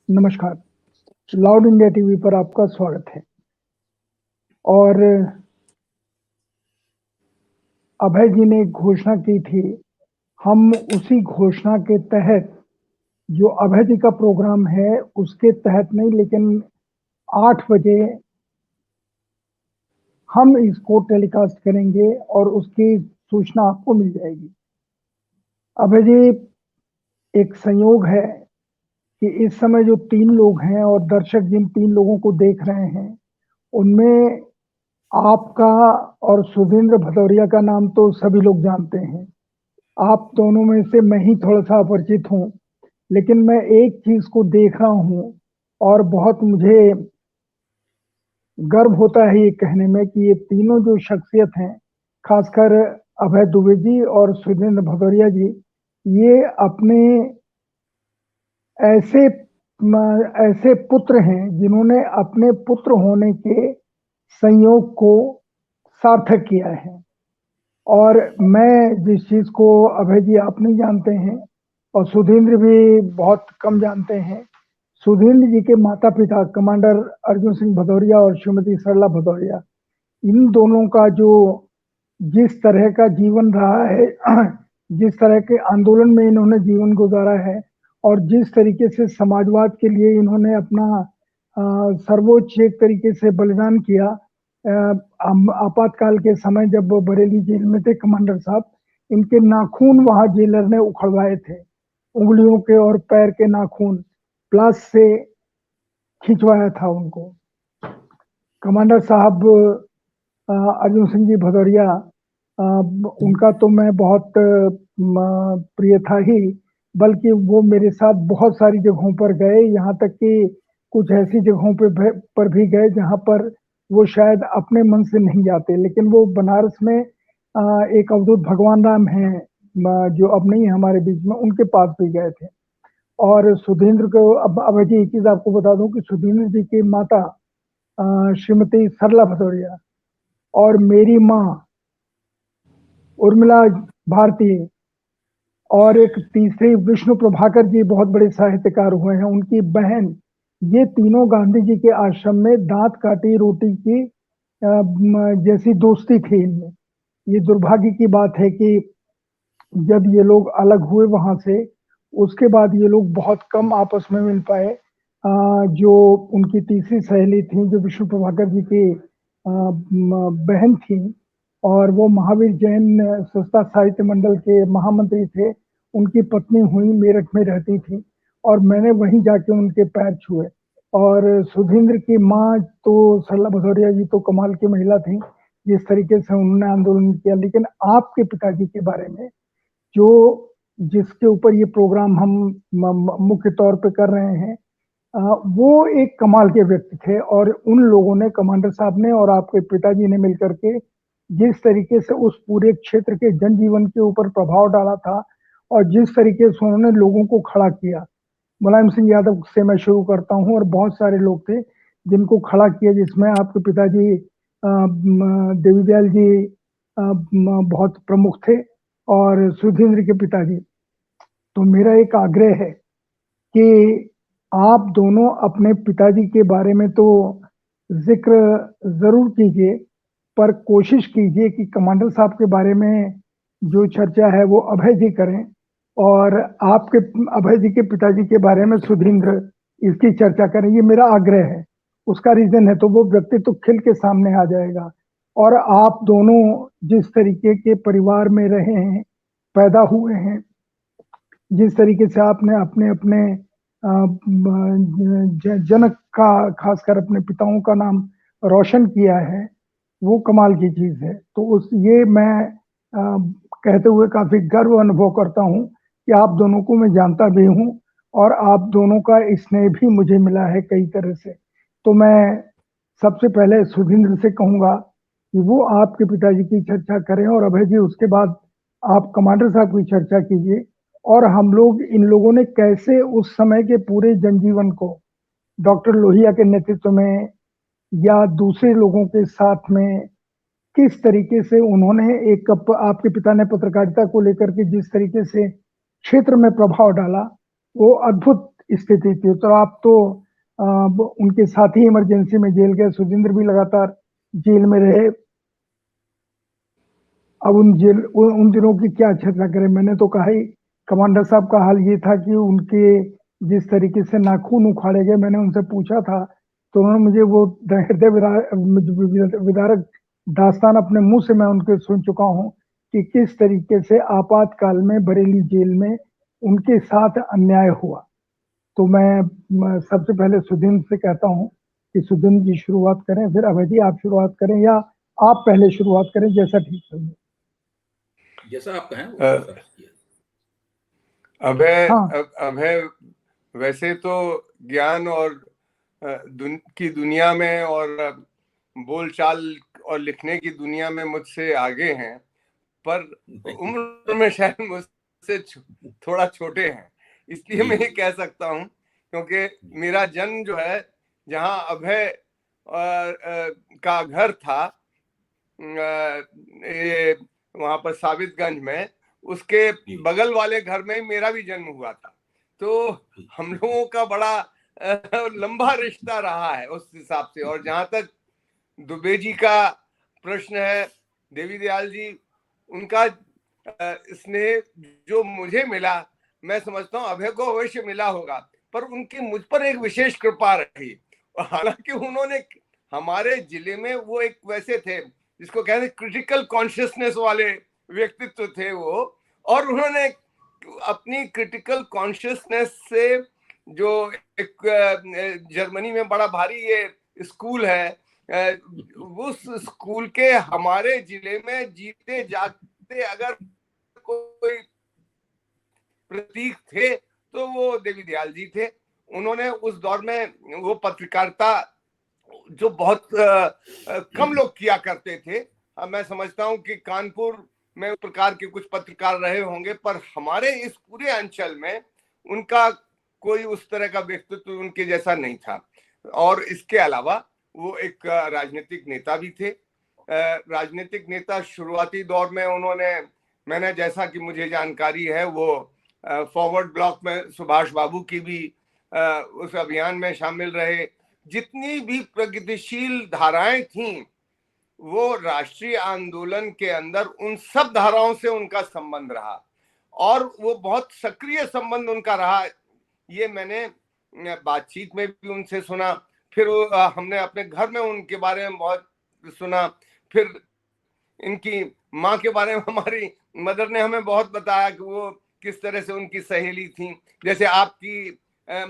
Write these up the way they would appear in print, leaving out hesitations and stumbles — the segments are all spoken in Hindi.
नमस्कार, लाउड इंडिया टीवी पर आपका स्वागत है। और अभय जी ने एक घोषणा की थी, हम उसी घोषणा के तहत जो अभय जी का प्रोग्राम है, उसके तहत नहीं लेकिन 8 बजे हम इसको टेलीकास्ट करेंगे और उसकी सूचना आपको मिल जाएगी। अभय जी, एक संयोग है कि इस समय जो 3 लोग हैं और दर्शक जिन 3 लोगों को देख रहे हैं, उनमें आपका और सुधींद्र भदौरिया का नाम तो सभी लोग जानते हैं। आप दोनों में से मैं ही थोड़ा-सा अपरिचित हूँ, लेकिन मैं एक चीज़ को देख रहा हूँ और बहुत मुझे गर्व होता है ये कहने में कि ये तीनों जो शख्सियत हैं, खासकर अभय दुबे जी और सुधींद्र भदौरिया जी, ये अपने ऐसे ऐसे पुत्र हैं जिन्होंने अपने पुत्र होने के संयोग को सार्थक किया है। और मैं जिस चीज़ को अभय जी आप नहीं जानते हैं और सुधींद्र भी बहुत कम जानते हैं, सुधींद्र जी के माता-पिता कमांडर अर्जुन सिंह भदौरिया और श्रीमती सरला भदौरिया, इन दोनों का जो जिस तरह का जीवन रहा है, जिस तरह के आंदोलन में इन्होंने जीवन गुजारा है और जिस तरीके से समाजवाद के लिए इन्होंने अपना सर्वोच्च एक तरीके से बलिदान किया। आपातकाल के समय जब वो बरेली जेल में थे कमांडर साहब, इनके नाखून वहाँ जेलर ने उखड़वाए थे। उँगलियों के और पैर के नाखून प्लास से खिंचवाया था उनको। कमांडर साहब अर्जुन सिंह जी भदौरिया, उनका तो मैं बहुत प्रिय था ही, बल्कि वो मेरे साथ बहुत सारी जगहों पर गए, यहाँ तक कि कुछ ऐसी जगहों पर भी गए जहाँ पर वो शायद अपने मन से नहीं जाते। लेकिन वो बनारस में एक अवधूत भगवान राम हैं, जो अब नहीं है हमारे बीच में, उनके पास भी गए थे। और सुधींद्र को अब अभय जी एक चीज़ आपको बता दूँ कि सुधींद्र जी की माता श्रीमती सरला भदौरिया और मेरी माँ उर्मिला भारती और एक तीसरी विष्णु प्रभाकर जी बहुत बड़े साहित्यकार हुए हैं, उनकी बहन, ये तीनों गांधी जी के आश्रम में दांत काटी रोटी की जैसी दोस्ती थी इनमें। ये दुर्भाग्य की बात है कि जब ये लोग अलग हुए वहां से, उसके बाद ये लोग बहुत कम आपस में मिल पाए। जो उनकी तीसरी सहेली थी, जो विष्णु प्रभाकर जी की बहन थी, और वो महावीर जैन संस्था साहित्य मंडल के महामंत्री थे, उनकी पत्नी हुई, मेरठ में रहती थी और मैंने वहीं जाके उनके पैर छुए। और सुधींद्र की माँ तो सरला भदौरिया जी तो कमाल की महिला थी, जिस तरीके से उन्होंने आंदोलन किया। लेकिन आपके पिताजी के बारे में, जो जिसके ऊपर ये प्रोग्राम हम मुख्य तौर पे कर रहे हैं, वो एक कमाल के व्यक्ति थे और उन लोगों ने, कमांडर साहब ने और आपके पिताजी ने मिलकर के जिस तरीके से उस पूरे क्षेत्र के जनजीवन के ऊपर प्रभाव डाला था और जिस तरीके से उन्होंने लोगों को खड़ा किया। मुलायम सिंह यादव से मैं शुरू करता हूँ और बहुत सारे लोग थे जिनको खड़ा किया, जिसमें आपके पिताजी देवीदयाल जी बहुत प्रमुख थे और सुधींद्र के पिताजी। तो मेरा एक आग्रह है कि आप दोनों अपने पिताजी के बारे में तो ज़िक्र ज़रूर कीजिए, पर कोशिश कीजिए कि कमांडर साहब के बारे में जो चर्चा है वो अभय जी करें और आपके अभय जी के पिताजी के बारे में सुधींद्र इसकी चर्चा करें। ये मेरा आग्रह है। उसका रीज़न है तो वो व्यक्तित्व तो खिल के सामने आ जाएगा। और आप दोनों जिस तरीके के परिवार में रहे हैं, पैदा हुए हैं, जिस तरीके से आपने अपने-अपने जनक का, खासकर अपने पिताओं का नाम रोशन किया है, वो कमाल की चीज़ है। तो उस ये मैं कहते हुए काफ़ी गर्व अनुभव करता हूँ कि आप दोनों को मैं जानता भी हूँ और आप दोनों का स्नेह भी मुझे मिला है कई तरह से। तो मैं सबसे पहले सुधींद्र से कहूँगा कि वो आपके पिताजी की चर्चा करें और अभय जी उसके बाद आप कमांडर साहब की चर्चा कीजिए और हम लोग, इन लोगों ने कैसे उस समय के पूरे जनजीवन को डॉक्टर लोहिया के नेतृत्व में या दूसरे लोगों के साथ में किस तरीके से उन्होंने एक आपके पिता ने पत्रकारिता को लेकर के जिस तरीके से क्षेत्र में प्रभाव डाला, वो अद्भुत स्थिति थी। तो आप तो उनके साथ ही इमरजेंसी में जेल गए, सुजिंदर भी लगातार जेल में रहे। अब उन दिनों की क्या चर्चा करें। मैंने तो कहा ही, कमांडर साहब का हाल ये था कि उनके जिस तरीके से नाखून उखाड़े गए, मैंने उनसे पूछा था तो उन्होंने मुझे वो हृदय विदारक दास्तान अपने मुंह से मैं उनके सुन चुका हूं कि किस तरीके से आपातकाल में बरेली जेल में उनके साथ अन्याय हुआ। तो मैं सबसे पहले सुदिन से कहता हूं कि सुदिन जी शुरुआत करें, फिर अभय जी आप शुरुआत करें, या आप पहले शुरुआत करें, जैसा ठीक लगे। जैसा आप कहें। अभय हाँ अभय वैसे तो ज्ञान और की दुनिया में और बोलचाल और लिखने की दुनिया में मुझसे आगे हैं, पर उम्र में शायद मुझसे थोड़ा छोटे हैं। इसलिए मैं ये कह सकता हूँ, क्योंकि मेरा जन्म जो है जहाँ अभय का घर था, ये वहां पर साबितगंज में, उसके बगल वाले घर में मेरा भी जन्म हुआ था। तो हम लोगों का बड़ा लंबा रिश्ता रहा है उस हिसाब से। और जहां तक दुबे जी का प्रश्न है, देवी दयाल जी, उनका स्नेह जो मुझे मिला, मैं समझता हूँ अभय को अवश्य मिला होगा, पर उनकी मुझ पर एक विशेष कृपा रही। हालांकि उन्होंने हमारे जिले में वो एक वैसे थे जिसको कहते हैं क्रिटिकल कॉन्शियसनेस वाले व्यक्तित्व थे वो, और उन्होंने अपनी क्रिटिकल कॉन्शियसनेस से, जो एक जर्मनी में बड़ा भारी ये स्कूल है, उस स्कूल के हमारे जिले में जीते जागते अगर कोई प्रतीक थे तो वो देवी दयाल जी थे। उन्होंने उस दौर में वो पत्रकारिता जो बहुत कम लोग किया करते थे, मैं समझता हूं कि कानपुर में उस प्रकार के कुछ पत्रकार रहे होंगे, पर हमारे इस पूरे अंचल में उनका कोई उस तरह का व्यक्तित्व उनके जैसा नहीं था। और इसके अलावा वो एक राजनीतिक नेता भी थे। राजनीतिक नेता शुरुआती दौर में उन्होंने, मैंने जैसा कि मुझे जानकारी है, वो फॉरवर्ड ब्लॉक में सुभाष बाबू की भी उस अभियान में शामिल रहे। जितनी भी प्रगतिशील धाराएं थीं, वो राष्ट्रीय आंदोलन के अंदर उन सब धाराओं से उनका संबंध रहा, और वो बहुत सक्रिय संबंध उनका रहा। ये मैंने बातचीत में भी उनसे सुना, फिर हमने अपने घर में उनके बारे में बहुत सुना। फिर इनकी माँ के बारे में हमारी मदर ने हमें बहुत बताया कि वो किस तरह से उनकी सहेली थी, जैसे आपकी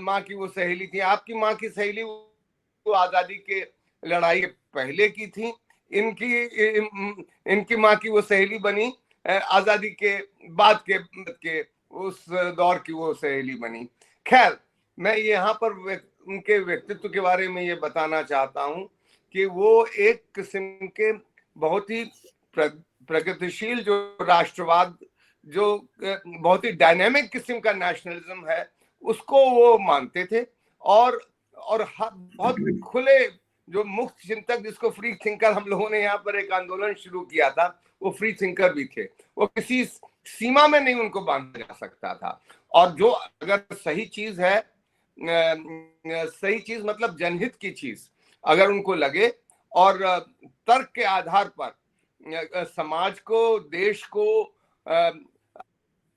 माँ की वो सहेली थी। आपकी माँ की सहेली वो आजादी के लड़ाई पहले की थी, इनकी माँ की वो सहेली बनी आजादी के बाद के उस दौर की वो सहेली बनी। खैर, मैं यहाँ पर उनके व्यक्तित्व के बारे में ये बताना चाहता हूँ कि वो एक किस्म के बहुत ही प्रगतिशील जो राष्ट्रवाद, जो बहुत ही डायनेमिक किस्म का नेशनलिज्म है, उसको वो मानते थे। और बहुत खुले, जो मुक्त चिंतक, जिसको फ्री थिंकर हम लोगों ने यहाँ पर एक आंदोलन शुरू किया था, वो फ्री थिंकर भी थे। वो किसी सीमा में नहीं उनको बांधा जा सकता था। और जो अगर सही चीज है, सही चीज मतलब जनहित की चीज अगर उनको लगे और तर्क के आधार पर समाज को, देश को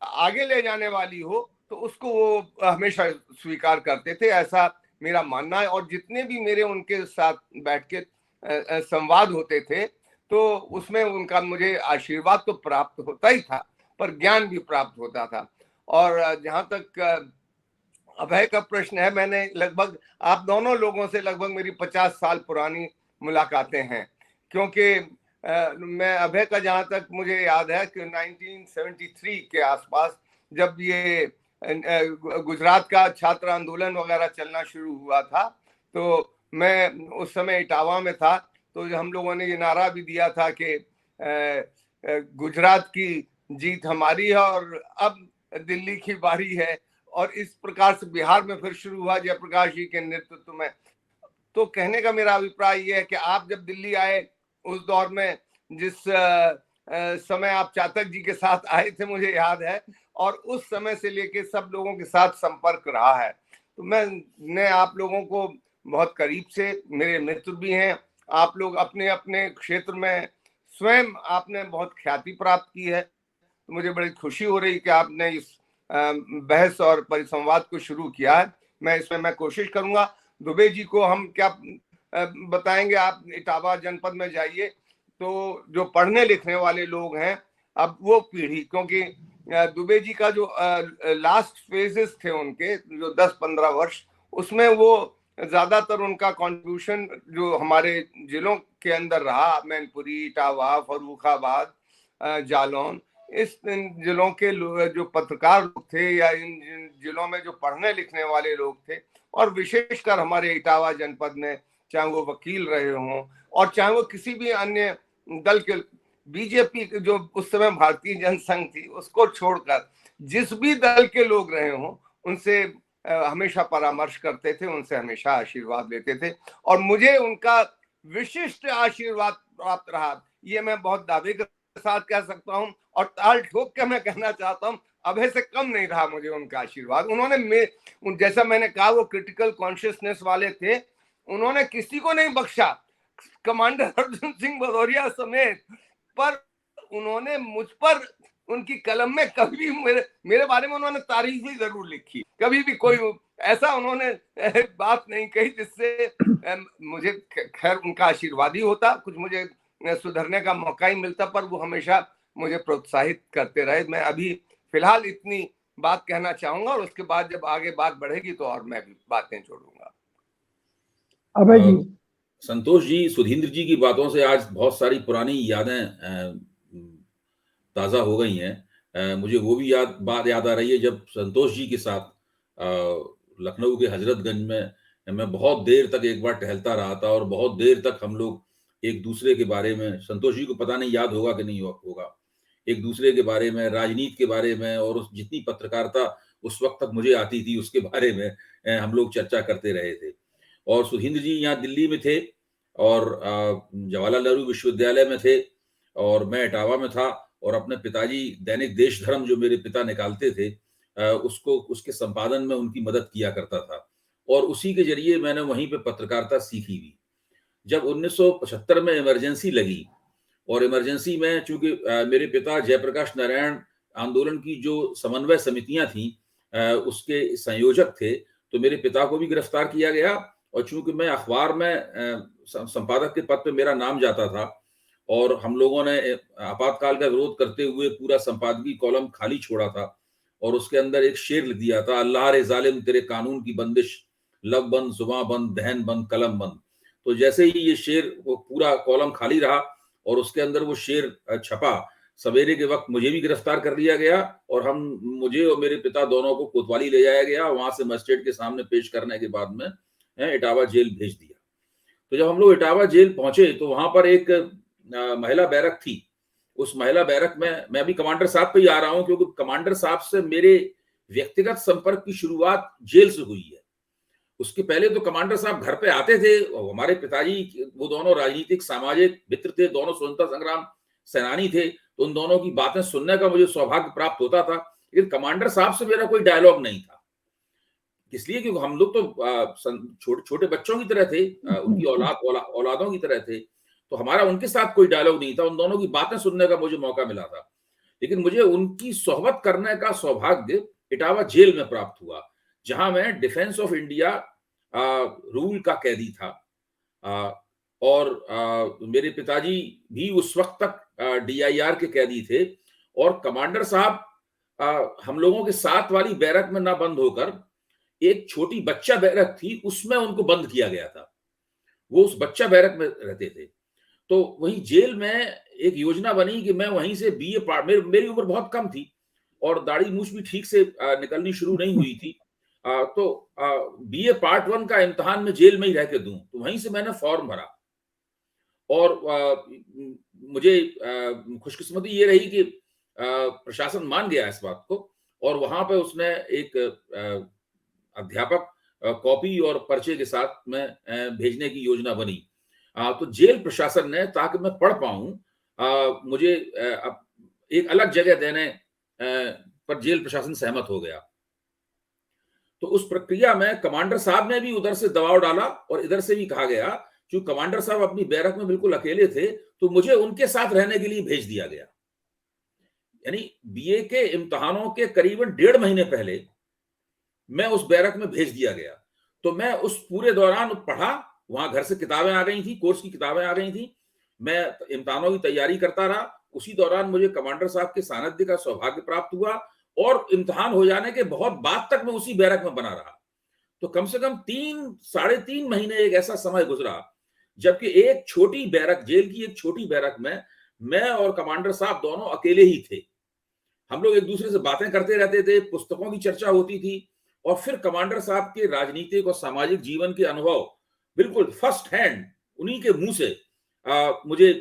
आगे ले जाने वाली हो, तो उसको वो हमेशा स्वीकार करते थे, ऐसा मेरा मानना है। और जितने भी मेरे उनके साथ बैठ के संवाद होते थे, तो उसमें उनका मुझे आशीर्वाद तो प्राप्त होता ही था, पर ज्ञान भी प्राप्त होता था। और जहां तक अभय का प्रश्न है, मैंने लगभग आप दोनों लोगों से लगभग मेरी 50 साल पुरानी मुलाकातें हैं, क्योंकि मैं अभय का जहां तक मुझे याद है कि 1973 के आसपास जब ये गुजरात का छात्र आंदोलन वगैरह चलना शुरू हुआ था, तो मैं उस समय इटावा में था। तो हम लोगों ने ये नारा भी दिया था कि गुजरात की जीत हमारी है और अब दिल्ली की बारी है। और इस प्रकार से बिहार में फिर शुरू हुआ जयप्रकाश जी के नेतृत्व में। तो कहने का मेरा अभिप्राय यह है कि आप जब दिल्ली आए उस दौर में, जिस समय आप चातक जी के साथ आए थे, मुझे याद है, और उस समय से लेके सब लोगों के साथ संपर्क रहा है। तो मैं आप लोगों को बहुत करीब से, मेरे मित्र भी हैं, आप लोग अपने अपने क्षेत्र में स्वयं आपने बहुत ख्याति प्राप्त की है, तो मुझे बड़ी खुशी हो रही कि आपने इस बहस और परिसंवाद को शुरू किया है। मैं कोशिश करूंगा। दुबे जी को हम क्या बताएंगे, आप इटावा जनपद में जाइए तो जो पढ़ने लिखने वाले लोग हैं, अब वो पीढ़ी, क्योंकि दुबे जी का जो लास्ट फेजेस थे उनके जो 10-15 वर्ष, उसमें वो ज्यादातर उनका कंट्रीब्यूशन जो हमारे जिलों के अंदर रहा, मैनपुरी, इटावा, फर्रुखाबाद, जालौन, इस जिलों के जो पत्रकार लोग थे या इन जिलों में जो पढ़ने लिखने वाले लोग थे, और विशेषकर हमारे इटावा जनपद में, चाहे वो वकील रहे हों और चाहे वो किसी भी अन्य दल के, बीजेपी जो उस समय भारतीय जनसंघ थी उसको छोड़कर जिस भी दल के लोग रहे हों, उनसे हमेशा परामर्श करते थे, उनसे हमेशा आशीर्वाद लेते थे, और मुझे उनका विशिष्ट आशीर्वाद प्राप्त रहा, ये मैं बहुत दावे के साथ कह सकता हूं, और ताल ठोक के मैं कहना चाहता हूं, अभय से कम नहीं रहा मुझे उनका आशीर्वाद। उन्होंने जैसा मैंने कहा, वो क्रिटिकल कॉन्शियसनेस वाले थे, उन्होंने किसी को नहीं बख्शा, कमांडर अर्जुन सिंह भदौरिया समेत, पर उन्होंने मुझ पर, उनकी कलम में कभी भी मेरे बारे में उन्होंने तारीफ ही जरूर लिखी, कभी भी कोई ऐसा उन्होंने बात नहीं कही जिससे मुझे, खैर उनका आशीर्वाद ही होता, कुछ मुझे सुधरने का मौका ही मिलता, पर वो हमेशा मुझे प्रोत्साहित करते रहे। मैं अभी फिलहाल इतनी बात कहना चाहूंगा, और उसके बाद जब आगे बात बढ़ेगी तो और मैं भी बातें जोड़ूंगा। अभय जी। संतोष जी, सुधींद्र जी की बातों से आज बहुत सारी पुरानी यादें ताज़ा हो गई हैं। मुझे वो भी बात याद आ रही है जब संतोष जी के साथ लखनऊ के हजरतगंज में मैं बहुत देर तक एक बार टहलता रहा था, और बहुत देर तक हम लोग एक दूसरे के बारे में, संतोष जी को पता नहीं याद होगा कि नहीं होगा, एक दूसरे के बारे में, राजनीति के बारे में, और उस जितनी पत्रकारिता उस वक्त तक मुझे आती थी उसके बारे में हम लोग चर्चा करते रहे थे। और सुधींद्र जी यहाँ दिल्ली में थे और जवाहरलाल नेहरू विश्वविद्यालय में थे, और मैं इटावा में था, और अपने पिताजी दैनिक देश धर्म जो मेरे पिता निकालते थे उसके संपादन में उनकी मदद किया करता था, और उसी के जरिए मैंने वहीं पे पत्रकारिता सीखी भी। जब 1975 में इमरजेंसी लगी, और इमरजेंसी में चूंकि मेरे पिता जयप्रकाश नारायण आंदोलन की जो समन्वय समितियां थी उसके संयोजक थे, तो मेरे पिता को भी गिरफ्तार किया गया, और चूंकि मैं अखबार में संपादक के पद पे मेरा नाम जाता था, और हम लोगों ने आपातकाल का विरोध करते हुए पूरा संपादकीय कॉलम खाली छोड़ा था, और उसके अंदर एक शेर लिख दिया था, अल्लाह रे जालिम तेरे कानून की बंदिश, लब बंद, जुबां बंद, दहन बंद, कलम बंद। तो जैसे ही ये शेर, वो पूरा कॉलम खाली रहा और उसके अंदर वो शेर छपा, सवेरे के वक्त मुझे भी गिरफ्तार कर लिया गया, और मुझे और मेरे पिता दोनों को कोतवाली ले जाया गया, वहां से मजिस्ट्रेट के सामने पेश करने के बाद में इटावा जेल भेज दिया। तो जब हम लोग इटावा जेल पहुंचे तो वहां पर एक महिला बैरक थी। उस महिला बैरक में मैं भी कमांडर साहब पे ही आ रहा हूं, क्योंकि कमांडर साहब से मेरे व्यक्तिगत संपर्क की शुरुआत जेल से हुई है। उसके पहले तो कमांडर साहब घर पे आते थे, और हमारे पिताजी वो दोनों राजनीतिक सामाजिक मित्र थे, दोनों स्वतंत्रता संग्राम सेनानी थे, तो उन दोनों की बातें सुनने का मुझे सौभाग्य प्राप्त होता था, लेकिन कमांडर साहब से मेरा कोई डायलॉग नहीं था, इसलिए क्योंकि हम लोग तो छोटे बच्चों की तरह थे, उनकी औलादों की तरह थे, तो हमारा उनके साथ कोई डायलॉग नहीं था, उन दोनों की बातें सुनने का मुझे मौका मिला था। लेकिन मुझे उनकी सोहबत करने का सौभाग्य इटावा जेल में प्राप्त हुआ, जहां मैं डिफेंस ऑफ इंडिया रूल का कैदी था, और मेरे पिताजी भी उस वक्त तक DIR के कैदी थे, और कमांडर साहब हम लोगों के साथ वाली बैरक में ना बंद होकर एक छोटी बच्चा बैरक थी, उसमें उनको बंद किया गया था, वो उस बच्चा बैरक में रहते थे। तो वहीं जेल में एक योजना बनी कि मैं वहीं से BA पार्ट, मेरी उम्र बहुत कम थी और दाढ़ी मूछ भी ठीक से निकलनी शुरू नहीं हुई थी, तो BA पार्ट 1 का इम्तिहान में जेल में ही रह के दूं, तो वहीं से मैंने फॉर्म भरा, और मुझे खुशकिस्मती ये रही कि प्रशासन मान गया इस बात को, और वहां पे उसने एक अध्यापक कॉपी और पर्चे के साथ में भेजने की योजना बनी। तो जेल प्रशासन ने, ताकि मैं पढ़ पाऊं, मुझे एक अलग जगह देने पर जेल प्रशासन सहमत हो गया। तो उस प्रक्रिया में कमांडर साहब ने भी उधर से दबाव डाला और इधर से भी कहा गया, क्योंकि कमांडर साहब अपनी बैरक में बिल्कुल अकेले थे, तो मुझे उनके साथ रहने के लिए भेज दिया गया। यानी बीए के इम्तिहानों के करीबन 1.5 महीने पहले मैं उस बैरक में भेज दिया गया। तो मैं उस पूरे दौरान पढ़ा, वहां घर से किताबें आ गई थी, कोर्स की किताबें आ गई थी, मैं इम्तिहानों की तैयारी करता रहा। उसी दौरान मुझे कमांडर साहब के सानिध्य का सौभाग्य प्राप्त हुआ और इम्तिहान हो जाने के बहुत बाद तक मैं उसी बैरक में बना रहा। तो कम से कम 3-3.5 महीने एक ऐसा समय गुजरा जबकि एक छोटी बैरक, जेल की एक छोटी बैरक में मैं और कमांडर साहब दोनों अकेले ही थे। हम लोग एक दूसरे से बातें करते रहते थे, पुस्तकों की चर्चा होती थी और फिर कमांडर साहब के राजनीतिक और सामाजिक जीवन के अनुभव बिल्कुल फर्स्ट हैंड उन्हीं के मुंह से मुझे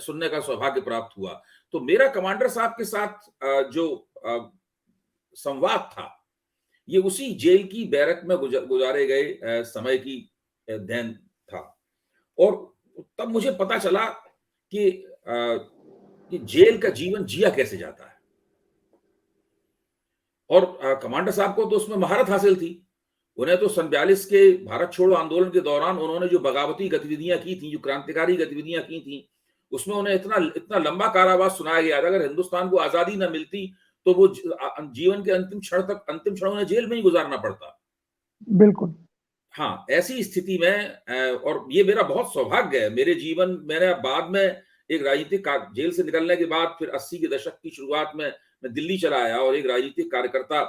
सुनने का सौभाग्य प्राप्त हुआ। तो मेरा कमांडर साहब के साथ जो संवाद था, ये उसी जेल की बैरक में गुजारे गए समय की देन था। और तब मुझे पता चला कि जेल का जीवन जिया कैसे जाता है। और कमांडर साहब को तो उसमें महारत हासिल थी। उन्हें तो सन 42 के भारत छोड़ो आंदोलन के दौरान उन्होंने जो बगावती गतिविधियां की थी, जो क्रांतिकारी गतिविधियां की थी, उसमें उन्हें इतना लंबा कारावास सुनाया गया था। अगर हिंदुस्तान को आजादी न मिलती तो वो जीवन के अंतिम क्षण उन्हें जेल में ही गुजारना पड़ता। बिल्कुल। हाँ, ऐसी स्थिति में और ये मेरा बहुत सौभाग्य है। मेरे जीवन, मैंने बाद में एक राजनीतिक जेल से निकलने के बाद फिर 80 के दशक की शुरुआत में मैं दिल्ली चला आया और एक राजनीतिक कार्यकर्ता,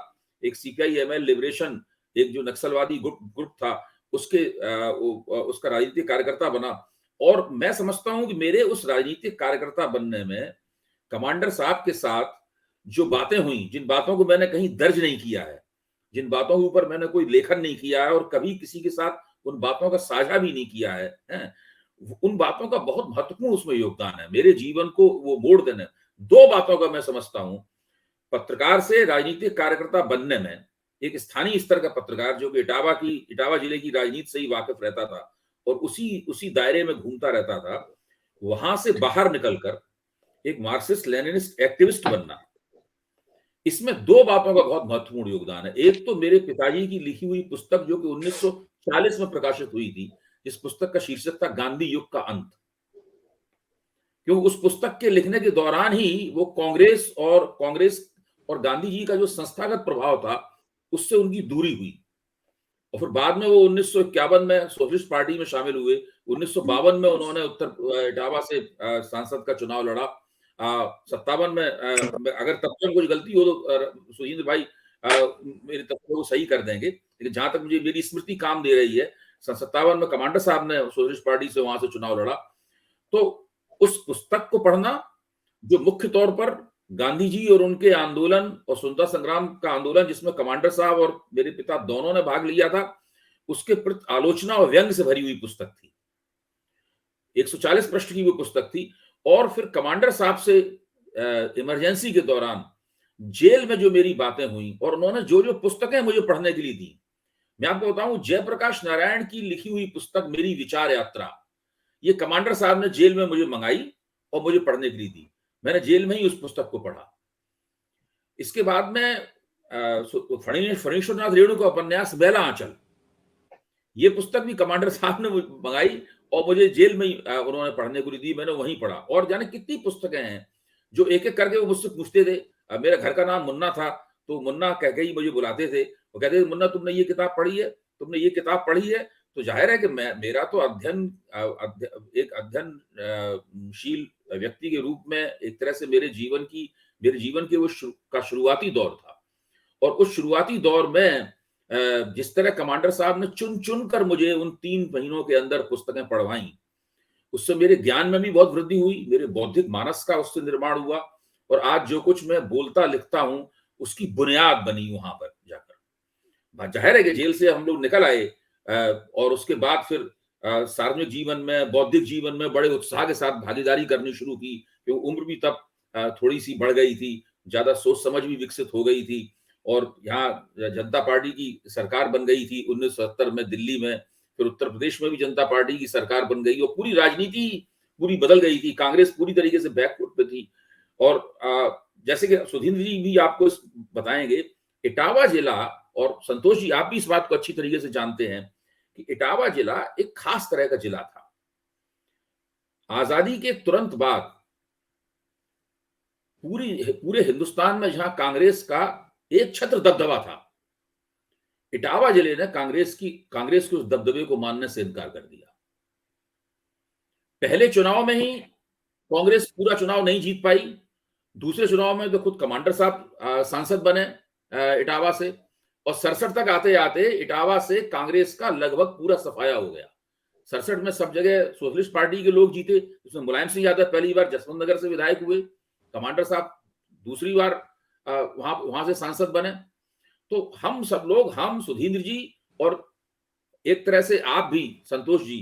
एक सीपीआई-एमएल लिबरेशन, एक जो नक्सलवादी ग्रुप था, उसका राजनीतिक कार्यकर्ता बना। और मैं समझता हूं कि मेरे उस राजनीतिक कार्यकर्ता बनने में कमांडर साहब के साथ जो बातें हुई, जिन बातों को मैंने कहीं दर्ज नहीं किया है, जिन बातों के ऊपर मैंने कोई लेखन नहीं किया है और कभी किसी के साथ उन बातों का साझा भी नहीं किया है, उन बातों का बहुत महत्वपूर्ण उसमें योगदान है। मेरे जीवन को वो मोड़ देने, 2 बातों का मैं समझता हूं, पत्रकार से राजनीतिक कार्यकर्ता बनने में, एक स्थानीय स्तर का पत्रकार जो कि इटावा जिले की राजनीति से ही वाकिफ रहता था और उसी दायरे में घूमता रहता था, वहां से बाहर निकलकर एक मार्क्सिस्ट लेनिनिस्ट एक्टिविस्ट बनना, इसमें 2 बातों का बहुत महत्वपूर्ण योगदान है। एक तो मेरे पिताजी की लिखी हुई पुस्तक जो कि 1940 में प्रकाशित हुई थी, इस पुस्तक का शीर्षक था गांधी युग का अंत। क्योंकि उस पुस्तक के लिखने के दौरान ही वो कांग्रेस और गांधी जी का जो संस्थागत प्रभाव था उससे उनकी दूरी हुई। और फिर बाद में वो 1951 में सोशलिस्ट पार्टी में शामिल हुए। 1952 में उन्होंने उत्तर इटावा से सांसद का चुनाव लड़ा। 57 में अगर तब तक कुछ गलती हो तो सुहेंद्र भाई मेरे तथ्यों को सही कर देंगे, लेकिन जहां तक मुझे मेरी स्मृति काम दे रही है, 57 में कमांडर साहब ने सोशलिस्ट पार्टी से वहां से चुनाव लड़ा। तो उस पुस्तक को पढ़ना जो मुख्य तौर पर गांधी जी और उनके आंदोलन और स्वतंत्रता संग्राम का आंदोलन जिसमें कमांडर साहब और मेरे पिता दोनों ने भाग लिया था, उसके प्रति आलोचना और व्यंग से भरी हुई पुस्तक थी। 140 पृष्ठ की वो पुस्तक थी। और फिर कमांडर साहब से इमरजेंसी के दौरान जेल में जो मेरी बातें हुई और उन्होंने जो जो पुस्तकें मुझे पढ़ने के लिए दी, मैं आपको बताऊं, जयप्रकाश नारायण की लिखी हुई पुस्तक मेरी विचार यात्रा, ये कमांडर साहब ने जेल में मुझे मंगाई और मुझे पढ़ने के लिए दी। मैंने जेल में ही उस पुस्तक को पढ़ा। इसके बाद में फणीश्वरनाथ रेणु का उपन्यास बेला आंचल, ये पुस्तक भी कमांडर साहब ने मंगाई और मुझे जेल में ही उन्होंने पढ़ने को दी। मैंने वहीं पढ़ा। और जाने कितनी पुस्तकें हैं जो एक एक करके वो मुझसे पूछते थे। मेरा घर का नाम मुन्ना था, तो मुन्ना कह के ही मुझे बुलाते थे। वो कहते थे, मुन्ना तुमने ये किताब पढ़ी है, तुमने ये किताब पढ़ी है। तो जाहिर है कि मेरा तो एक अध्ययनशील व्यक्ति के रूप में एक तरह से मेरे जीवन के वो शुरुआती दौर था। और उस शुरुआती दौर में जिस तरह कमांडर साहब ने चुन कर मुझे उन 3 महीनों के अंदर पुस्तकें पढ़वाई, उससे मेरे ज्ञान में भी बहुत वृद्धि हुई, मेरे बौद्धिक मानस का उससे निर्माण हुआ। और आज जो कुछ मैं बोलता लिखता हूं उसकी बुनियाद बनी वहां पर जाकर। जाहिर है कि जेल से हम लोग निकल आए और उसके बाद फिर सार्वजनिक जीवन में, बौद्धिक जीवन में बड़े उत्साह के साथ भागीदारी करनी शुरू की, क्योंकि उम्र भी तब थोड़ी सी बढ़ गई थी, ज्यादा सोच समझ भी विकसित हो गई थी। और यहाँ जनता पार्टी की सरकार बन गई थी 1970 में दिल्ली में। फिर उत्तर प्रदेश में भी जनता पार्टी की सरकार बन गई और पूरी राजनीति पूरी बदल गई थी। कांग्रेस पूरी तरीके से बैकफुट पे थी। और जैसे कि सुधींद्र जी भी आपको बताएंगे, इटावा जिला, और संतोष जी आप भी इस बात को अच्छी तरीके से जानते हैं कि इटावा जिला एक खास तरह का जिला था। आजादी के तुरंत बाद पूरे हिंदुस्तान में जहां कांग्रेस का एक छत्र दबदबा था, इटावा जिले ने कांग्रेस के उस दबदबे को मानने से इनकार कर दिया। पहले चुनाव में ही कांग्रेस पूरा चुनाव नहीं जीत पाई। दूसरे चुनाव में तो खुद कमांडर साहब सांसद बने इटावा से, और 67 तक आते आते इटावा से कांग्रेस का लगभग पूरा सफाया हो गया। 67 में सब जगह सोशलिस्ट पार्टी के लोग जीते, उसमें मुलायम सिंह यादव पहली बार जसवंत नगर से विधायक हुए, कमांडर साहब दूसरी बार वहां से सांसद बने। तो हम सब लोग, हम सुधींद्र जी और एक तरह से आप भी संतोष जी,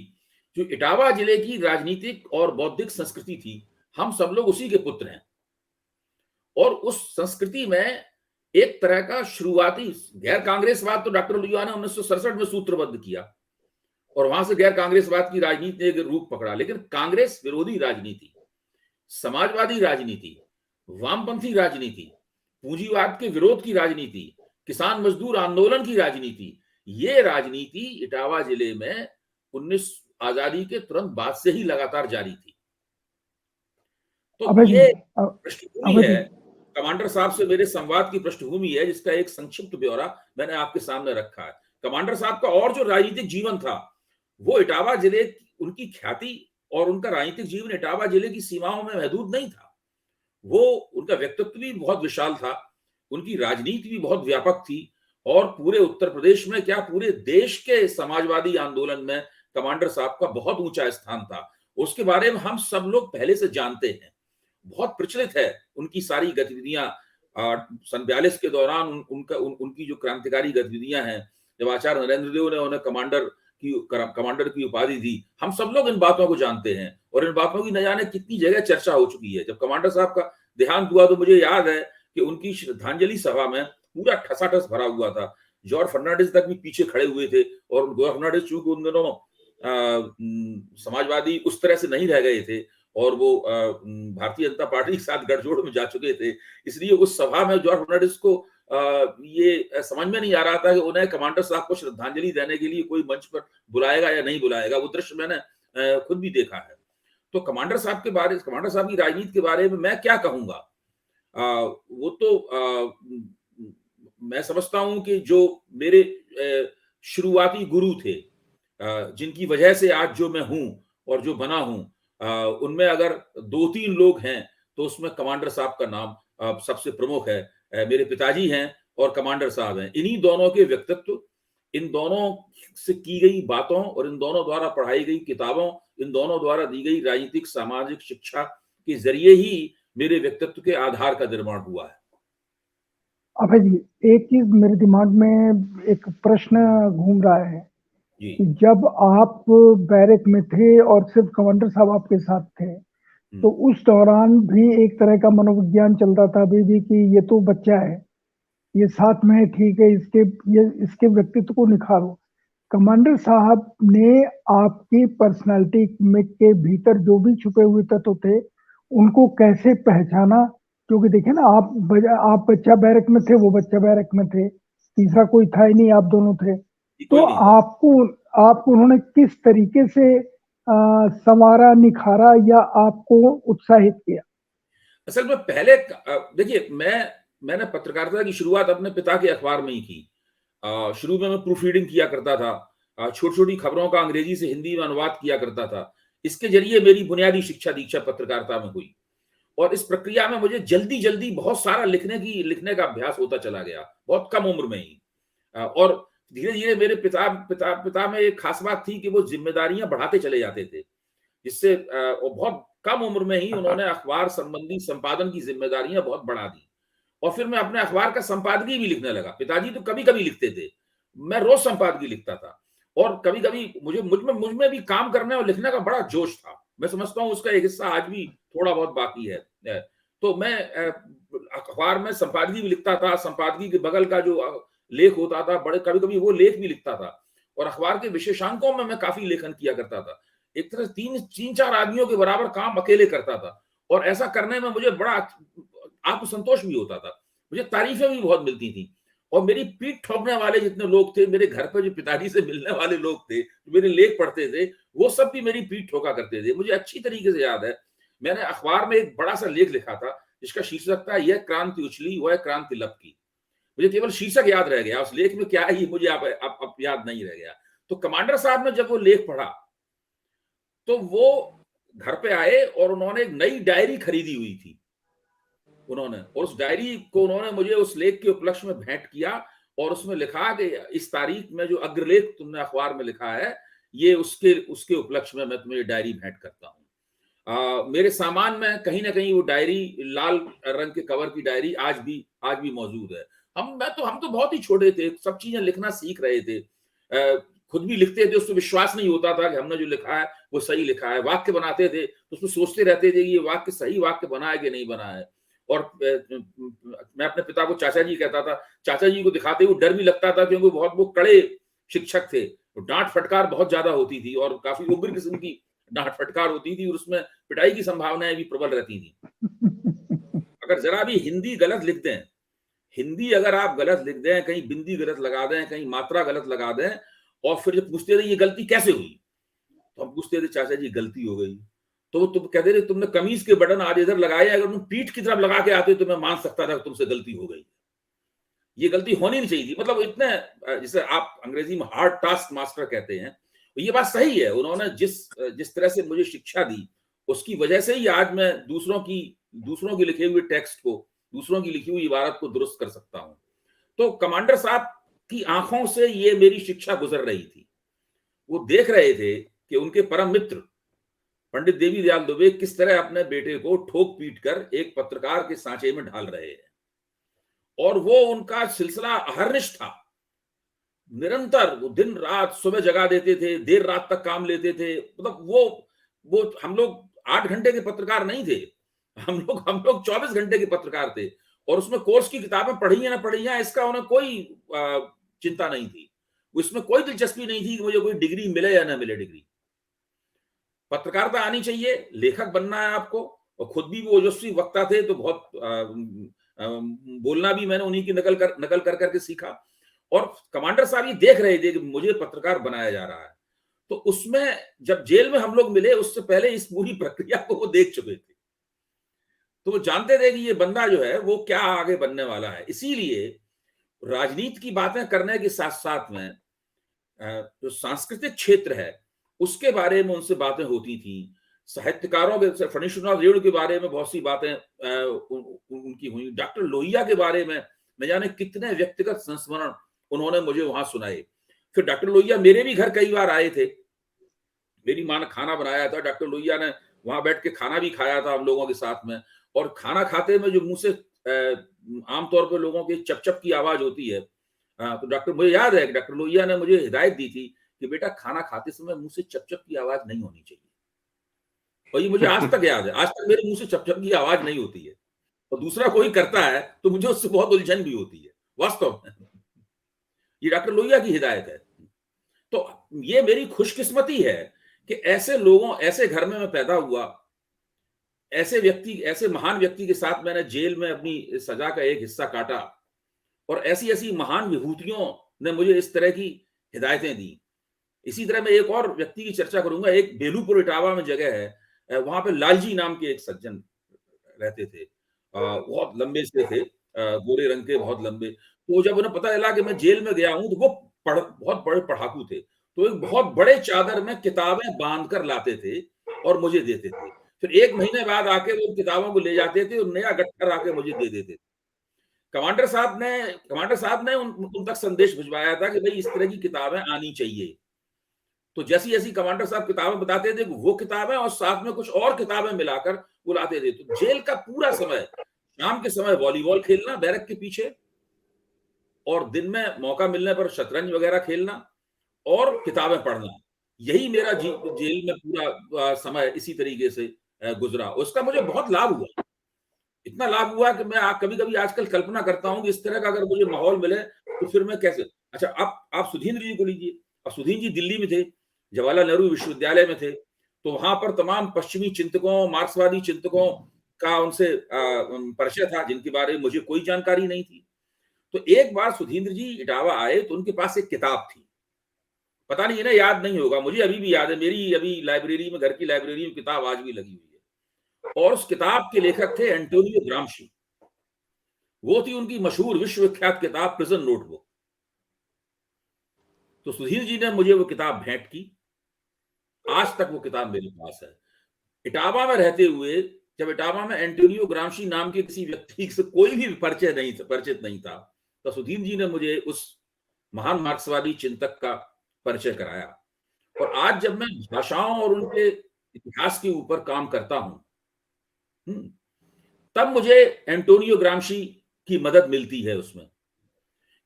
जो इटावा जिले की राजनीतिक और बौद्धिक संस्कृति थी, हम सब लोग उसी के पुत्र हैं। और उस संस्कृति में एक तरह का शुरुआती गैर कांग्रेसवाद तो डॉक्टर लोहिया ने 1967 में सूत्रबद्ध किया, और वहां से गैर कांग्रेसवाद की राजनीति ने एक रूप पकड़ा। लेकिन कांग्रेस विरोधी राजनीति, समाजवादी राजनीति, वामपंथी राजनीति, पूंजीवाद के विरोध की राजनीति, किसान मजदूर आंदोलन की राजनीति, ये राजनीति इटावा जिले में 19 आजादी के तुरंत बाद से ही लगातार जारी थी। तो ये पृष्ठभूमि है, कमांडर साहब से मेरे संवाद की पृष्ठभूमि है, जिसका एक संक्षिप्त ब्यौरा मैंने आपके सामने रखा है। कमांडर साहब का और जो राजनीतिक जीवन था, वो इटावा जिले, उनकी ख्याति और उनका राजनीतिक जीवन इटावा जिले की सीमाओं में महदूद नहीं था। वो, उनका व्यक्तित्व भी बहुत विशाल था, उनकी राजनीति भी बहुत व्यापक थी, और पूरे उत्तर प्रदेश में क्या पूरे देश के समाजवादी आंदोलन में कमांडर साहब का बहुत ऊंचा स्थान था। उसके बारे में हम सब लोग पहले से जानते हैं, बहुत प्रचलित है उनकी सारी गतिविधियां। 1942 के दौरान उनकी जो क्रांतिकारी गतिविधियां हैं, जब आचार्य नरेंद्र देव ने उन्हें कमांडर की उपाधि दी, हम सब लोग इन बातों को जानते हैं, और इन बातों की न जाने कितनी जगह चर्चा हो चुकी है। जब कमांडर साहब का देहांत हुआ तो मुझे याद है कि उनकी श्रद्धांजलि सभा में पूरा ठसाठस भरा हुआ था। जॉर्ज फर्नांडिस तक भी पीछे खड़े हुए थे, और जॉर्ज फर्नांडिस चूंकि उन दिनों समाजवादी उस तरह से नहीं रह गए थे, और वो भारतीय जनता पार्टी के साथ गठजोड़ में जा चुके थे, इसलिए उस सभा में जॉर्ज फर्नांडिस को ये समझ में नहीं आ रहा था कि उन्हें कमांडर साहब को श्रद्धांजलि देने के लिए कोई मंच पर बुलाएगा या नहीं बुलाएगा। वो दृश्य मैंने खुद भी देखा है। तो कमांडर साहब की राजनीति के बारे में मैं क्या कहूंगा, वो तो मैं समझता हूं कि जो मेरे शुरुआती गुरु थे, जिनकी वजह से आज जो मैं हूं और जो बना हूं, उनमें अगर 2-3 लोग हैं तो उसमें कमांडर साहब का नाम सबसे प्रमुख है। मेरे पिताजी हैं और कमांडर साहब हैं। इन्हीं दोनों के व्यक्तित्व, इन दोनों से की गई बातों और इन दोनों द्वारा पढ़ाई गई किताबों, इन दोनों द्वारा दी गई राजनीतिक सामाजिक शिक्षा के जरिए ही मेरे व्यक्तित्व के आधार का निर्माण हुआ है। अभय जी, एक चीज मेरे दिमाग में एक प्रश्न घूम रहा है कि जब आप बैरक में थे और सिर्फ कमांडर साहब आपके साथ थे, तो उस दौरान भी एक तरह का मनोविज्ञान चलता था अभी भी कि ये तो बच्चा है, ये साथ में है, ठीक है, इसके व्यक्तित्व को निखारो। कमांडर साहब ने आपकी पर्सनालिटी में के भीतर जो भी छुपे हुए तत्व थे उनको कैसे पहचाना? क्योंकि देखिए ना, आप बच्चा बैरक में थे, वो बच्चा बैरक में थे, तीसरा कोई था ही नहीं, आप दोनों थे। तो आपको उन्होंने किस तरीके से संवारा, निखारा या आपको उत्साहित किया? असल में पहले देखिए, मैंने पत्रकारिता की शुरुआत अपने पिता के अखबार में ही की। शुरू में मैं प्रूफ रीडिंग किया करता था, छोटी छोटी खबरों का अंग्रेजी से हिंदी में अनुवाद किया करता था। इसके जरिए मेरी बुनियादी शिक्षा दीक्षा पत्रकारिता में हुई, और इस प्रक्रिया में मुझे जल्दी जल्दी बहुत सारा लिखने का अभ्यास होता चला गया, बहुत कम उम्र में ही। और धीरे धीरे मेरे पिता में एक खास बात थी कि वो जिम्मेदारियां बढ़ाते चले जाते थे, जिससे बहुत कम उम्र में ही उन्होंने अखबार संबंधी संपादन की जिम्मेदारियां बहुत बढ़ा दी, और फिर मैं अपने अखबार का संपादकीय भी लिखने लगा। पिताजी तो कभी कभी लिखते थे, मैं रोज संपादकीय लिखता था, और कभी कभी मुझ में भी काम करने और लिखने का बड़ा जोश था। मैं समझता हूँ उसका एक हिस्सा आज भी थोड़ा बहुत बाकी है। तो मैं अखबार में संपादकीय भी लिखता था, संपादकीय के बगल का जो लेख होता था, बड़े कभी कभी वो लेख भी लिखता था, और अखबार के विशेषांकों में मैं काफी लेखन किया करता था। एक तरह से 3-4 आदमियों के बराबर काम अकेले करता था, और ऐसा करने में मुझे बड़ा आत्मसंतोष भी होता था, मुझे तारीफें भी बहुत मिलती थी। और मेरी पीठ ठोकने वाले जितने लोग थे, मेरे घर पर जो पिताजी से मिलने वाले लोग थे, जो मेरे लेख पढ़ते थे, वो सब भी मेरी पीठ ठोका करते थे। मुझे अच्छी तरीके से याद है, मैंने अखबार में एक बड़ा सा लेख लिखा था जिसका शीर्षक था, यह क्रांति उछली वह क्रांति लपकी। मुझे केवल शीर्षक याद रह गया, उस लेख में क्या है ये मुझे अब याद नहीं रह गया। तो कमांडर साहब ने जब वो लेख पढ़ा तो वो घर पे आए और उन्होंने एक नई डायरी खरीदी हुई थी उन्होंने, और उस डायरी को उन्होंने मुझे उस लेख के उपलक्ष्य में भेंट किया और उसमें लिखा कि इस तारीख में जो अग्रलेख तुमने अखबार में लिखा है, ये उसके उपलक्ष्य में मैं तुम्हें ये डायरी भेंट करता हूँ। मेरे सामान में कहीं ना कहीं वो डायरी, लाल रंग के कवर की डायरी आज भी मौजूद है। हम तो बहुत ही छोटे थे, सब चीजें लिखना सीख रहे थे, खुद भी लिखते थे, उसमें विश्वास नहीं होता था कि हमने जो लिखा है वो सही लिखा है। वाक्य बनाते थे तो उसमें सोचते रहते थे कि ये वाक्य सही वाक्य बना है कि नहीं बना है। और मैं अपने पिता को चाचा जी कहता था, चाचा जी को दिखाते हुए डर भी लगता था क्योंकि वो कड़े शिक्षक थे, डांट फटकार बहुत ज्यादा होती थी और काफी उग्र किस्म की डांट फटकार होती थी और उसमें पिटाई की संभावनाएं भी प्रबल रहती थी। अगर जरा भी हिंदी गलत लिख दें, हिंदी अगर आप गलत लिख दें, कहीं बिंदी गलत लगा दें, कहीं मात्रा गलत लगा दें, और फिर जब पूछते थे ये गलती कैसे हुई, तो हम पूछते थे चाचा जी गलती हो गई। तो तुम कहते थे तुमने कमीज के बटन आज इधर लगाए, अगर तुम पीठ की तरफ लगा के आते तो मैं मान सकता था तुमसे गलती हो गई, ये गलती होनी नहीं चाहिए थी। मतलब इतने, जिसे आप अंग्रेजी में हार्ड टास्क मास्टर कहते हैं, तो ये बात सही है। उन्होंने जिस तरह से मुझे शिक्षा दी, उसकी वजह से ही आज मैं दूसरों की लिखे हुए टेक्स्ट को, दूसरों की लिखी हुई इबारत को दुरुस्त कर सकता हूं। तो कमांडर साहब की आंखों से ये मेरी शिक्षा गुजर रही थी। वो देख रहे थे कि उनके परम मित्र पंडित देवी दयाल दुबे किस तरह अपने बेटे को ठोक पीट कर एक पत्रकार के सांचे में ढाल रहे हैं, और वो उनका सिलसिला अहर्निश था। निरंतर वो दिन रात सुबह जगा देते थे, देर रात तक काम लेते थे। मतलब वो हम लोग 8 घंटे के पत्रकार नहीं थे, हम लोग 24 घंटे के पत्रकार थे, और उसमें कोर्स की किताबें पढ़ी या ना पढ़ी या इसका उन्हें कोई चिंता नहीं थी। उसमें कोई दिलचस्पी नहीं थी कि मुझे कोई डिग्री मिले या ना मिले डिग्री। पत्रकारिता आनी चाहिए, लेखक बनना है आपको, और खुद भी वो ओजस्वी वक्ता थे तो बहुत बोलना भी मैंने उन्हीं की नकल कर करके सीखा। और कमांडर साहब ये देख रहे थे कि मुझे पत्रकार बनाया जा रहा है, तो उसमें जब जेल में हम लोग मिले उससे पहले इस पूरी प्रक्रिया को वो देख चुके थे, तो वो जानते थे कि ये बंदा जो है वो क्या आगे बनने वाला है। इसीलिए राजनीति की बातें करने के साथ साथ में जो सांस्कृतिक क्षेत्र है उसके बारे में उनसे बातें होती थी। साहित्यकारों के, फणीश्वरनाथ रेणु के बारे में बहुत सी बातें उनकी हुई। डॉक्टर लोहिया के बारे में न जाने कितने व्यक्तिगत संस्मरण उन्होंने मुझे वहां सुनाए। फिर डॉक्टर लोहिया मेरे भी घर कई बार आए थे, मेरी माँ ने खाना बनाया था, डॉक्टर लोहिया ने वहां बैठ के खाना भी खाया था हम लोगों के साथ में। और खाना खाते में जो मुंह से आमतौर पर लोगों की चप की आवाज होती है, तो मुझे याद है कि डॉक्टर लोहिया ने मुझे हिदायत दी थी कि बेटा खाना खाते समय मुंह से चप की आवाज नहीं होनी चाहिए। और ये मुझे आज तक याद है, आज तक मेरे मुंह से चप की आवाज नहीं होती है, और दूसरा कोई करता है तो मुझे उससे बहुत उलझन भी होती है वास्तव में। ये डॉक्टर लोहिया की हिदायत है। तो ये मेरी खुशकिस्मती है कि ऐसे लोगों, ऐसे घर में मैं पैदा हुआ, ऐसे महान व्यक्ति के साथ मैंने जेल में अपनी सजा का एक हिस्सा काटा, और ऐसी महान विभूतियों ने मुझे इस तरह की हिदायतें दी। इसी तरह मैं एक और व्यक्ति की चर्चा करूंगा। एक बेलूपुर इटावा में जगह है, वहां पे लालजी नाम के एक सज्जन रहते थे, बहुत लंबे से थे, गोरे रंग के, बहुत लंबे। तो जब उन्हें पता चला कि मैं जेल में गया हूं, तो वो बहुत बड़े पढ़ाकू थे, तो एक बहुत बड़े चादर में किताबें बांध कर लाते थे और मुझे देते थे। फिर 1 महीने बाद आके वो किताबों को ले जाते थे और नया गट्ठर आके मुझे दे देते थे। कमांडर साहब ने उन तक संदेश भिजवाया था कि भाई इस तरह की किताबें आनी चाहिए। तो जैसी कमांडर साहब किताबें बताते थे, वो किताबें और साथ में कुछ और किताबें मिलाकर वो लाते थे। तो जेल का पूरा समय, शाम के समय वॉलीबॉल खेलना बैरक के पीछे, और दिन में मौका मिलने पर शतरंज वगैरह खेलना और किताबें पढ़ना, यही मेरा जेल में पूरा समय इसी तरीके से गुजरा। उसका मुझे बहुत लाभ हुआ, इतना लाभ हुआ कि मैं कभी-कभी आजकल कल्पना करता हूं कि इस तरह का अगर मुझे माहौल मिले तो फिर मैं कैसे। अच्छा, आप सुधींद्र जी को लीजिए। अब सुधींद्र जी दिल्ली में थे, जवाहरलाल नेहरू विश्वविद्यालय में थे, तो वहां पर तमाम पश्चिमी चिंतकों, मार्क्सवादी चिंतकों का उनसे परिचय था, जिनके बारे में मुझे कोई जानकारी नहीं थी। तो एक बार सुधींद्र जी इटावा आए तो उनके पास एक किताब थी, पता नहीं इन्हें याद नहीं होगा, मुझे अभी भी याद है, मेरी अभी लाइब्रेरी में, घर की लाइब्रेरी में किताब आज भी लगी हुई है। और उस किताब के लेखक थे एंटोनियो ग्राम्शी। वो थी उनकी मशहूर विश्वविख्यात किताब प्रिजन नोटबुक। तो सुधीर जी ने मुझे वो किताब भेंट की, आज तक वो किताब मेरे पास है। इटावा में रहते हुए, जब इटावा में एंटोनियो ग्राम्शी नाम के किसी व्यक्ति से कोई भी परिचित नहीं था, तो सुधीर जी ने मुझे उस महान मार्क्सवादी चिंतक का परिचय कराया। और आज जब मैं भाषाओं और उनके इतिहास के ऊपर काम करता हूं, तब मुझे एंटोनियो ग्राम्शी की मदद मिलती है उसमें,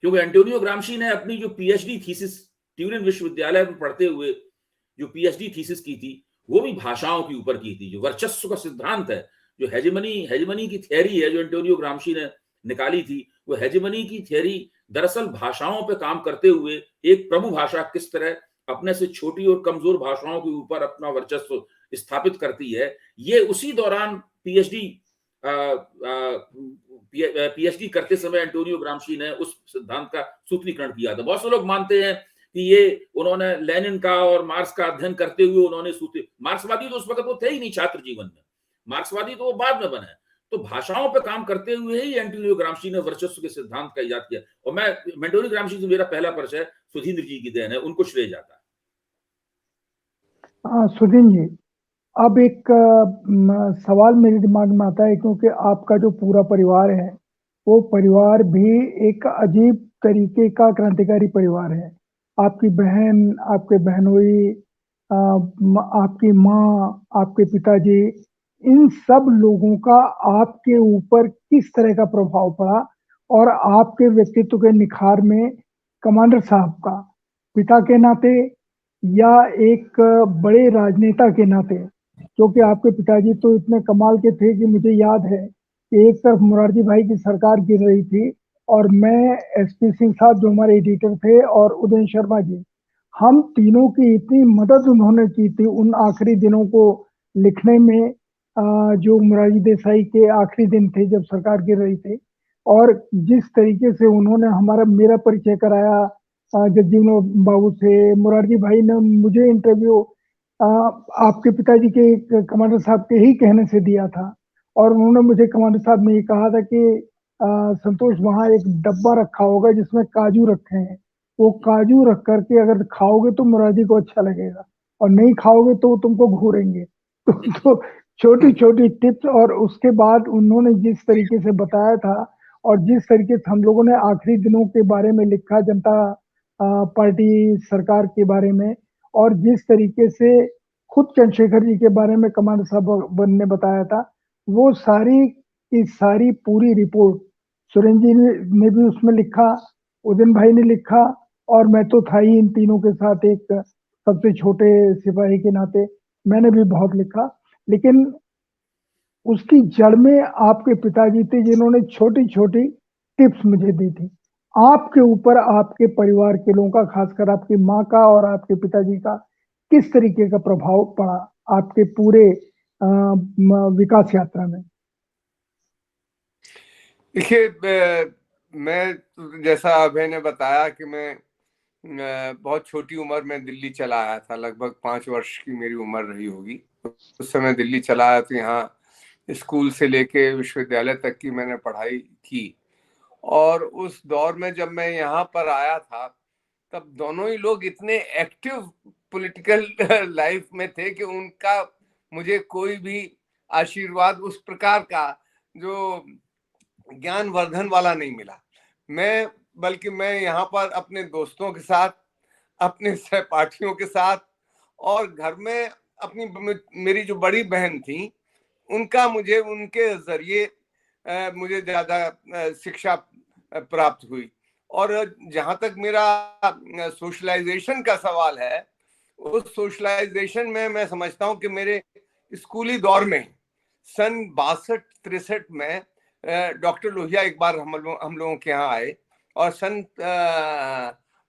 क्योंकि एंटोनियो ग्राम्शी ने अपनी जो पीएचडी थीसिस ट्यूरिन विश्वविद्यालय में पढ़ते हुए जो पीएचडी थीसिस की थी, वो भी भाषाओं के ऊपर की थी। जो वर्चस्व का सिद्धांत है, जो हेजेमनी की थियरी है जो एंटोनियो ग्राम्शी ने निकाली थी, वो हेजेमनी की थियरी दरअसल भाषाओं पे काम करते हुए एक प्रभु भाषा किस तरह अपने से छोटी और कमजोर भाषाओं के ऊपर अपना वर्चस्व स्थापित करती है, ये उसी दौरान पीएचडी करते समय एंटोनियो ग्राम्शी ने उस सिद्धांत का सूत्रीकरण किया था। बहुत से लोग मानते हैं कि ये उन्होंने लेनिन का और मार्क्स का अध्ययन करते हुए उन्होंने मार्क्सवादी तो उस वक्त वो थे ही नहीं छात्र जीवन में, मार्क्सवादी तो वो बाद में बने। तो भाषाओं पर काम करते हुए ही एंटोनियो ग्राम्शी ने वर्चस्व के सिद्धांत का इजाद किया। और मैं एंटोनियो ग्राम्शी से मेरा पहला परिचय सुधींद्र जी की देन है, उनको श्रेय जाता है। सुधीन जी, अब एक सवाल मेरे दिमाग में आता है, क्योंकि आपका जो पूरा परिवार है वो परिवार भी एक अजीब तरीके का क्रांतिकारी परिवार है। आपकी बहन, आपके बहनोई, आपकी माँ, आपके पिताजी, इन सब लोगों का आपके ऊपर किस तरह का प्रभाव पड़ा, और आपके व्यक्तित्व के निखार में कमांडर साहब का पिता के नाते या एक बड़े राजनेता के नाते, क्योंकि आपके पिताजी तो इतने कमाल के थे कि मुझे याद है कि एक तरफ मुरारजी भाई की सरकार गिर रही थी और मैं एसपी सिंह साहब जो हमारे एडिटर थे और उदय शर्मा जी, हम तीनों की इतनी मदद उन्होंने की थी उन आखिरी दिनों को लिखने में, जो मुरारजी देसाई के आखिरी दिन थे जब सरकार गिर रही थी। और जिस तरीके से उन्होंने मेरा परिचय कराया जगजीवन बाबू से, मुरारजी भाई ने मुझे इंटरव्यू आपके पिताजी के कमांडर साहब के ही कहने से दिया था। और उन्होंने मुझे कमांडर साहब ने ये कहा था कि संतोष, वहां एक डब्बा रखा होगा जिसमें काजू रखे हैं, वो काजू रख करके अगर खाओगे तो मुरारजी को अच्छा लगेगा, और नहीं खाओगे तो तुमको घूरेंगे। तो छोटी छोटी टिप्स, और उसके बाद उन्होंने जिस तरीके से बताया था और जिस तरीके से हम लोगों ने आखिरी दिनों के बारे में लिखा, जनता पार्टी सरकार के बारे में, और जिस तरीके से खुद चंद्रशेखर जी के बारे में कमांडर साहब ने बताया था, वो सारी की सारी पूरी रिपोर्ट सुरेंद्र जी ने भी उसमें लिखा, उदयन भाई ने लिखा, और मैं तो था ही इन तीनों के साथ एक सबसे छोटे सिपाही के नाते, मैंने भी बहुत लिखा। लेकिन उसकी जड़ में आपके पिताजी थे जिन्होंने छोटी छोटी टिप्स मुझे दी थी। आपके ऊपर आपके परिवार के लोगों का, खासकर आपकी माँ का और आपके पिताजी का किस तरीके का प्रभाव पड़ा आपके पूरे विकास यात्रा में? देखिए, मैं जैसा अभय ने बताया कि मैं बहुत छोटी उम्र में दिल्ली चला आया था, लगभग 5 वर्ष की मेरी उम्र रही होगी। उस समय दिल्ली चला आया तो यहाँ स्कूल से लेके विश्वविद्यालय तक की मैंने पढ़ाई की। और उस दौर में जब मैं यहाँ पर आया था, तब दोनों ही लोग इतने एक्टिव पॉलिटिकल लाइफ में थे कि उनका मुझे कोई भी आशीर्वाद उस प्रकार का जो ज्ञान वर्धन वाला नहीं मिला। बल्कि मैं यहाँ पर अपने दोस्तों के साथ, अपने सहपाठियों के साथ, और घर में अपनी मेरी जो बड़ी बहन थी उनका मुझे उनके जरिए मुझे ज्यादा शिक्षा प्राप्त हुई। और जहां तक मेरा सोशलाइजेशन का सवाल है, उस सोशलाइजेशन में मैं समझता हूं कि मेरे स्कूली दौर में सन 62-63 में डॉक्टर लोहिया एक बार हम लोगों के यहाँ आए, और सन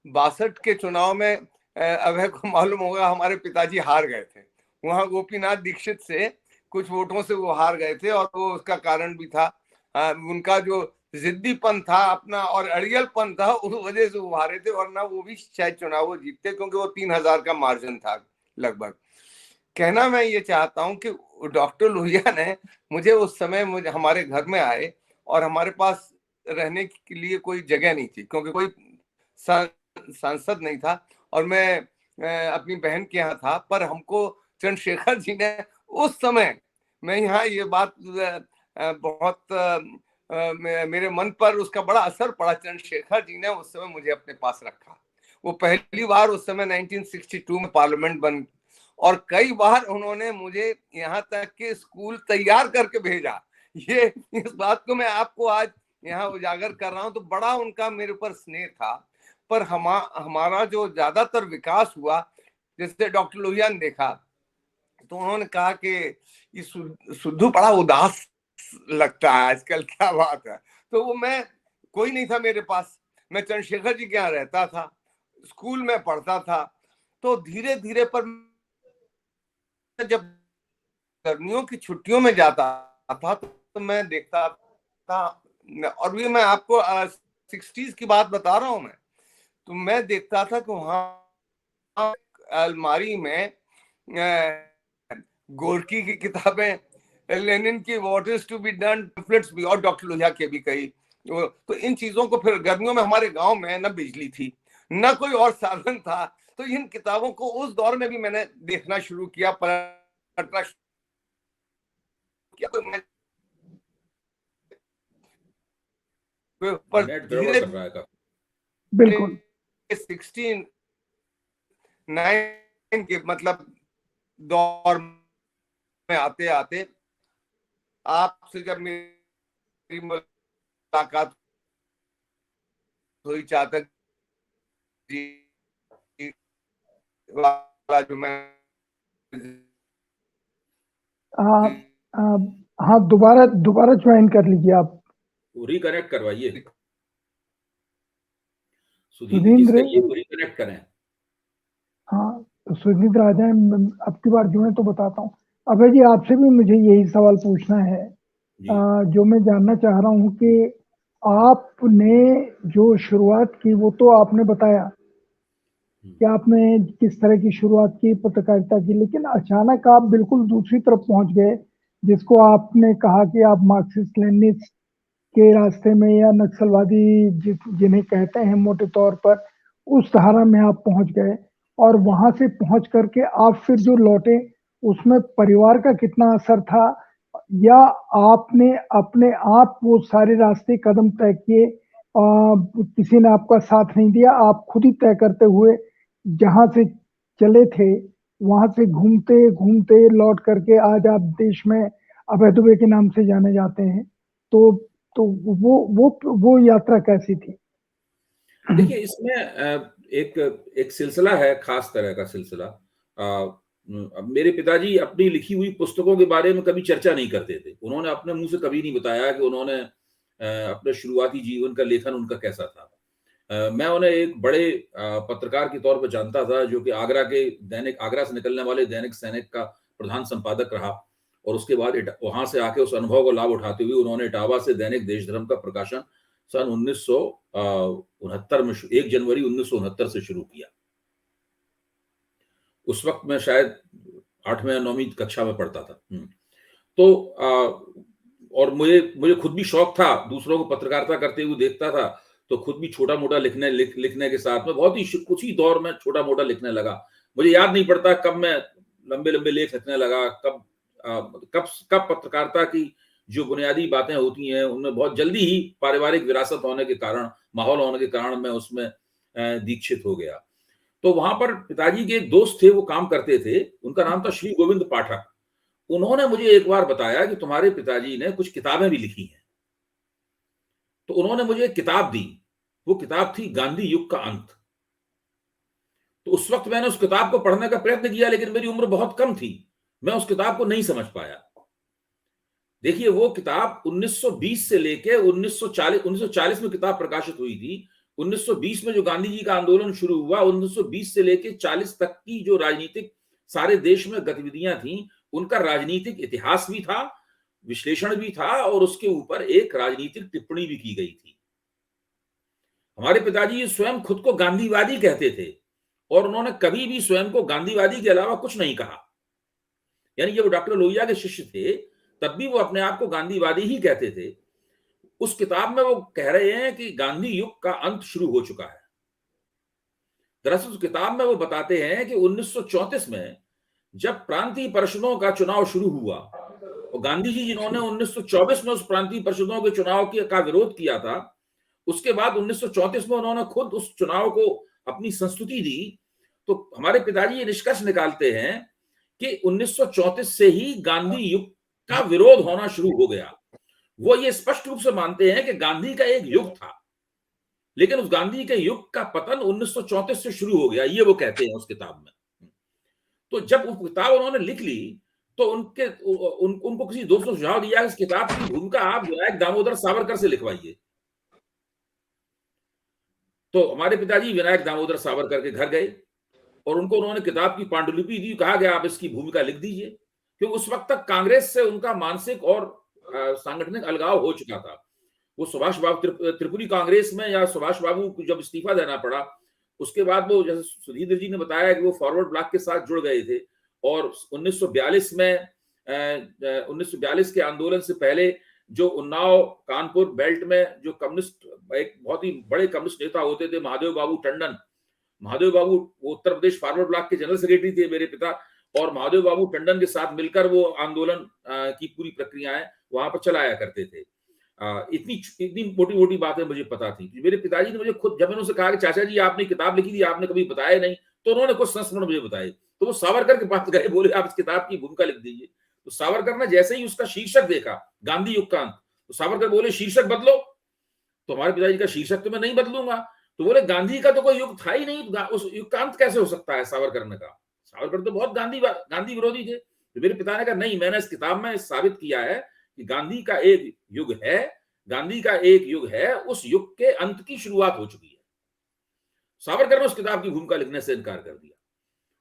62 के चुनाव में अभय को मालूम होगा हमारे पिताजी हार गए थे। वहां गोपीनाथ दीक्षित से कुछ वोटों से वो हार गए थे, और वो उसका कारण भी था उनका जो जिद्दीपन था अपना और अड़ियलपन था, उस वजह से उभारे थे, वरना वो भी शायद चुनाव जीतते, क्योंकि वो 3000 का मार्जिन था लगभग। कहना मैं ये चाहता हूं कि डॉक्टर लोहिया ने मुझे उस समय हमारे घर में आए, और हमारे पास रहने के लिए कोई जगह नहीं थी, क्योंकि कोई सांसद नहीं था, और मैं अपनी बहन के यहाँ था। पर हमको चंद्रशेखर जी ने उस समय, मैं यहाँ ये बात बहुत मेरे मन पर उसका बड़ा असर पड़ा, चंद्रशेखर जी ने उस समय मुझे अपने पास रखा। वो पहली बार उस समय 1962 में पार्लियामेंट बन, और कई बार उन्होंने मुझे यहाँ तक के स्कूल तैयार करके भेजा। ये इस बात को मैं आपको आज यहाँ उजागर कर रहा हूँ, तो बड़ा उनका मेरे ऊपर स्नेह था। पर हमारा जो ज्यादातर विकास हुआ, जैसे डॉक्टर लोहिया ने देखा, तो उन्होंने कहा कि ये सुद्धू बड़ा उदास लगता है आजकल, क्या बात है। तो वो मैं, कोई नहीं था मेरे पास, मैं चंद्रशेखर जी के यहाँ रहता था, स्कूल में पढ़ता था। तो धीरे धीरे, पर जब गर्मियों की छुट्टियों में जाता था तो मैं देखता था, और ये मैं आपको 60s की बात बता रहा हूं मैं, तो मैं देखता था कि वहां अलमारी में गोरकी की किताबें, लेनिन की what is to be done pamphlets भी, और डॉक्टर लोहिया के भी कई। तो इन चीजों को, फिर गर्मियों में हमारे गांव में न बिजली थी न कोई और साधन था, तो इन किताबों को उस दौर में भी मैंने देखना शुरू किया, पढ़ना किया। तो मैं पर नेट गड़बड़ धीरे कर रहा है काफी। बिल्कुल 69 के मतलब दौर में आते आते, आपसे जब मेरी मुलाकात हुई, चातक जी वाला जो मैं आप हाँ, दोबारा ज्वाइन कर लीजिए आप। रिकनेक्ट करवाइए, सुधींद्र जी से सुधींद्र, कहिए वो रिकनेक्ट करें। हाँ, तो सुधींद्र आ जाए, अब की बार जुड़े तो बताता हूँ। अभय जी, आपसे भी मुझे यही सवाल पूछना है, जी जो मैं जानना चाह रहा हूँ कि आपने जो शुरुआत की वो तो आपने बताया कि आपने किस तरह की शुरुआत की पत्रकारिता की, लेकिन अचानक आप बिल्कुल दूसरी तरफ पहुंच गए, जिसको आपने कहा कि आप मार्क्सिस्ट लेनिनिस्ट के रास्ते में, या नक्सलवादी जिन्हें कहते हैं मोटे तौर पर, उस धारा में आप पहुंच गए। और वहां से पहुंच करके आप फिर जो लौटे, उसमें परिवार का कितना असर था, या आपने अपने आप वो सारे रास्ते कदम तय किए, किसी ने आपका साथ नहीं दिया, आप खुद ही तय करते हुए जहां से चले थे वहां से घूमते घूमते लौट करके आज आप देश में अभय दुबे के नाम से जाने जाते हैं। तो तो वो यात्रा कैसी थी? देखिए, इसमें एक एक सिलसिला है, खास तरह का सिलसिला। अब मेरे पिताजी अपनी लिखी हुई पुस्तकों के बारे में कभी चर्चा नहीं करते थे। उन्होंने अपने मुंह से कभी नहीं बताया कि उन्होंने अपने शुरुआती जीवन का लेखन उनका कैसा था। मैं उन्हें एक बड़े पत्रकार के तौर पर जानता था, जो कि आगरा से निकलने वाले दैनिक सैनिक का प्रधान संपादक रहा, और उसके बाद वहां से आके उस अनुभव को लाभ उठाते हुए उन्होंने इटावा से दैनिक देशधर्म का प्रकाशन सन 1969 में 1 जनवरी 1969 से शुरू किया। उस वक्त मैं शायद 8वीं या 9वीं कक्षा में पढ़ता था। तो और मुझे खुद भी शौक था, दूसरों को पत्रकारिता करते हुए देखता था, तो खुद भी छोटा-मोटा लिखने के साथ में बहुत ही कुछ ही दौर में छोटा-मोटा लिखने लगा। मुझे याद नहीं पड़ता कब मैं लंबे-लंबे लेख लिखने लगा, कब पत्रकारिता की जो बुनियादी बातें होती हैं, उनमें बहुत जल्दी ही पारिवारिक विरासत होने के कारण, माहौल होने के कारण मैं उसमें दीक्षित हो गया। तो वहां पर पिताजी के एक दोस्त थे, वो काम करते थे, उनका नाम था श्री गोविंद पाठक। उन्होंने मुझे एक बार बताया कि तुम्हारे पिताजी ने कुछ किताबें भी लिखी हैं। तो उन्होंने मुझे एक किताब दी, वो किताब थी गांधी युग का अंत। तो उस वक्त मैंने उस किताब को पढ़ने का प्रयत्न किया, लेकिन मेरी उम्र बहुत कम थी, मैं उस किताब को नहीं समझ पाया। देखिए, वो किताब 1920 से लेके 1940 में किताब प्रकाशित हुई थी। 1920 में जो गांधी जी का आंदोलन शुरू हुआ, 1920 से लेके 40 तक की जो राजनीतिक सारे देश में गतिविधियां थी, उनका राजनीतिक इतिहास भी था, विश्लेषण भी था और उसके ऊपर एक राजनीतिक टिप्पणी भी की गई थी। हमारे पिताजी स्वयं खुद को गांधीवादी कहते थे और उन्होंने कभी भी स्वयं को गांधीवादी के अलावा कुछ नहीं कहा। यानी जब डॉक्टर लोहिया के शिष्य थे तब भी वो अपने आप को गांधीवादी ही कहते थे। उस किताब में वो कह रहे हैं कि गांधी युग का अंत शुरू हो चुका है। दरअसल उस किताब में वो बताते हैं कि 1934 में जब प्रांतीय परिषदों का चुनाव शुरू हुआ और गांधी जी जिन्होंने 1924 में उस प्रांतीय परिषदों के चुनाव का विरोध किया था, उसके बाद 1934 में उन्होंने खुद उस चुनाव को अपनी संस्तुति दी। तो हमारे पिताजी ये निष्कर्ष निकालते हैं कि 1934 से ही गांधी युग का विरोध होना शुरू हो गया। वो ये स्पष्ट रूप से मानते हैं कि गांधी का एक युग था, लेकिन उस गांधी के युग का पतन 1934 से शुरू हो गया, ये वो कहते हैं उस किताब में। तो जब वो किताब उन्होंने लिख ली तो उनको किसी दोस्त ने सुझाव दिया इस किताब की भूमिका आप विनायक दामोदर सावरकर से लिखवाइए। तो हमारे पिताजी विनायक दामोदर सावरकर के घर गए और उन्होंने किताब की पांडुलिपि दी। कहा गया आप इसकी भूमिका लिख दीजिए, क्योंकि उस वक्त तक कांग्रेस से उनका मानसिक और सांगठनिक अलगाव हो चुका था। वो सुभाष बाबू त्रिपुरी कांग्रेस में, या सुभाष बाबू को जब इस्तीफा देना पड़ा उसके बाद वो, जैसे सुधींद्र जी ने बताया कि वो फॉरवर्ड ब्लॉक के साथ जुड़ गए थे और 1942 में 1942 के आंदोलन से पहले जो उन्नाव कानपुर बेल्ट में जो कम्युनिस्ट, एक बहुत ही बड़े कम्युनिस्ट नेता होते थे महादेव बाबू टंडन, महादेव बाबू वो उत्तर प्रदेश फॉरवर्ड ब्लॉक के जनरल सेक्रेटरी थे मेरे पिता, और महादेव बाबू टंडन के साथ मिलकर वो आंदोलन की पूरी प्रक्रियाएं वहां पर चलाया करते थे। इतनी मोटी मोटी बातें मुझे पता थी। मेरे पिताजी ने मुझे खुद, जब मैंने उनसे कहा कि चाचा जी आपने किताब लिखी थी आपने कभी बताया नहीं, तो उन्होंने कुछ संस्मरण मुझे बताए। तो वो सावरकर के पास गए, बोले आप इस किताब की भूमिका लिख दीजिए। तो सावरकर ने जैसे ही उसका शीर्षक देखा गांधी युग का अंत, तो सावरकर बोले शीर्षक बदलो। तो हमारे पिताजी का शीर्षक तो मैं नहीं बदलूंगा। तो बोले गांधी का तो कोई युग था ही नहीं, उस युग का अंत कैसे हो सकता है? सावरकर ने कहा सावरकर तो बहुत गांधी विरोधी थे। तो मेरे पिता ने कहा नहीं, मैंने इस किताब में साबित किया है कि गांधी का एक युग है, गांधी का एक युग है, उस युग के अंत की शुरुआत हो चुकी है। सावरकर ने उस किताब की भूमिका लिखने से इनकार कर दिया।